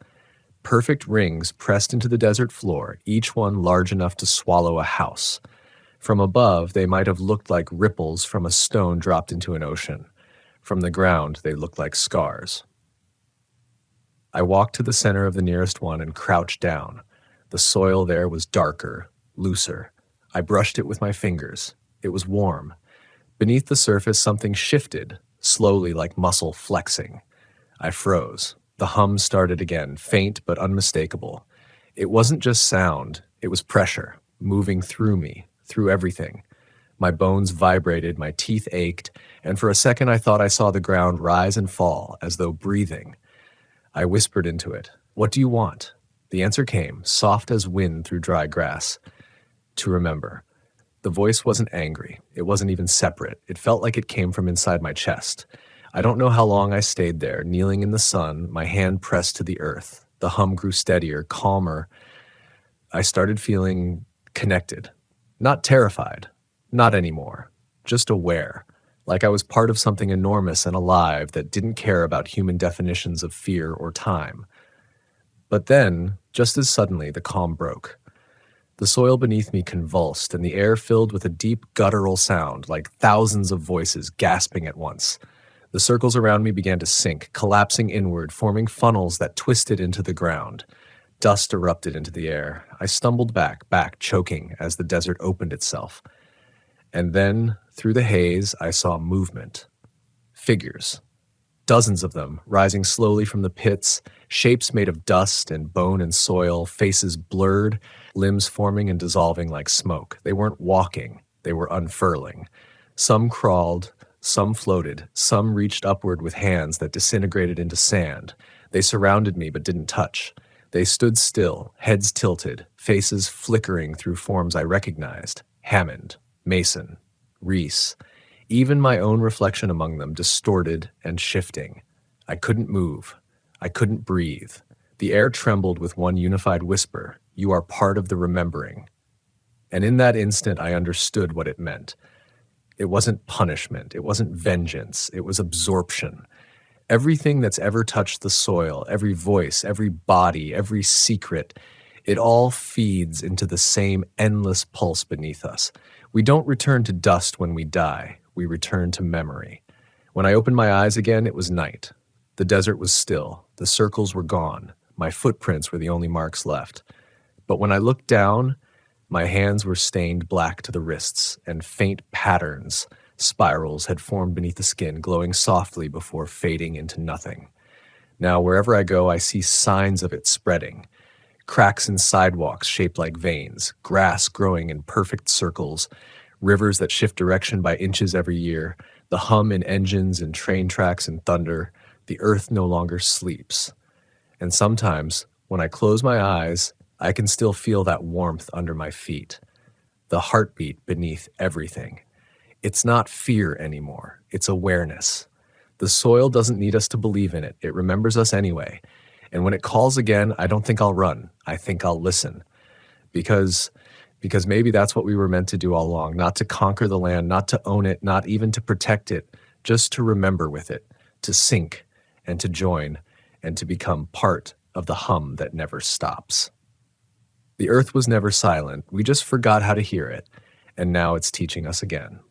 Perfect rings pressed into the desert floor, each one large enough to swallow a house. From above, they might have looked like ripples from a stone dropped into an ocean. From the ground, they looked like scars. I walked to the center of the nearest one and crouched down. The soil there was darker, looser. I brushed it with my fingers. It was warm. Beneath the surface, something shifted, slowly like muscle flexing. I froze. The hum started again, faint but unmistakable. It wasn't just sound, it was pressure, moving through me, through everything. My bones vibrated, my teeth ached, and for a second I thought I saw the ground rise and fall, as though breathing. I whispered into it, "What do you want?" The answer came, soft as wind through dry grass. To remember. The voice wasn't angry. It wasn't even separate. It felt like it came from inside my chest. I don't know how long I stayed there, kneeling in the sun, my hand pressed to the earth. The hum grew steadier, calmer. I started feeling connected. Not terrified. Not anymore. Just aware. Like I was part of something enormous and alive that didn't care about human definitions of fear or time. But then, just as suddenly, the calm broke. The soil beneath me convulsed, and the air filled with a deep guttural sound, like thousands of voices gasping at once. The circles around me began to sink, collapsing inward, forming funnels that twisted into the ground. Dust erupted into the air. I stumbled back, choking, as the desert opened itself. And then, through the haze, I saw movement. Figures. Dozens of them, rising slowly from the pits, shapes made of dust and bone and soil, faces blurred, limbs forming and dissolving like smoke. They weren't walking, they were unfurling. Some crawled, some floated, some reached upward with hands that disintegrated into sand. They surrounded me but didn't touch. They stood still, heads tilted, faces flickering through forms I recognized. Hammond, Mason, Reese. Even my own reflection among them, distorted and shifting. I couldn't move. I couldn't breathe. The air trembled with one unified whisper, "You are part of the remembering." And in that instant, I understood what it meant. It wasn't punishment. It wasn't vengeance. It was absorption. Everything that's ever touched the soil, every voice, every body, every secret, it all feeds into the same endless pulse beneath us. We don't return to dust when we die. We return to memory. When I opened my eyes again, it was night. The desert was still. The circles were gone. My footprints were the only marks left. But when I looked down, my hands were stained black to the wrists, and faint patterns, spirals, had formed beneath the skin, glowing softly before fading into nothing. Now, wherever I go, I see signs of it spreading. Cracks in sidewalks shaped like veins, grass growing in perfect circles, rivers that shift direction by inches every year, the hum in engines and train tracks and thunder. The earth no longer sleeps. And sometimes, when I close my eyes, I can still feel that warmth under my feet, the heartbeat beneath everything. It's not fear anymore, it's awareness. The soil doesn't need us to believe in it. It remembers us anyway. And when it calls again, I don't think I'll run. I think I'll listen. Because maybe that's what we were meant to do all along, not to conquer the land, not to own it, not even to protect it, just to remember with it, to sink and to join and to become part of the hum that never stops. The earth was never silent. We just forgot how to hear it, and now it's teaching us again.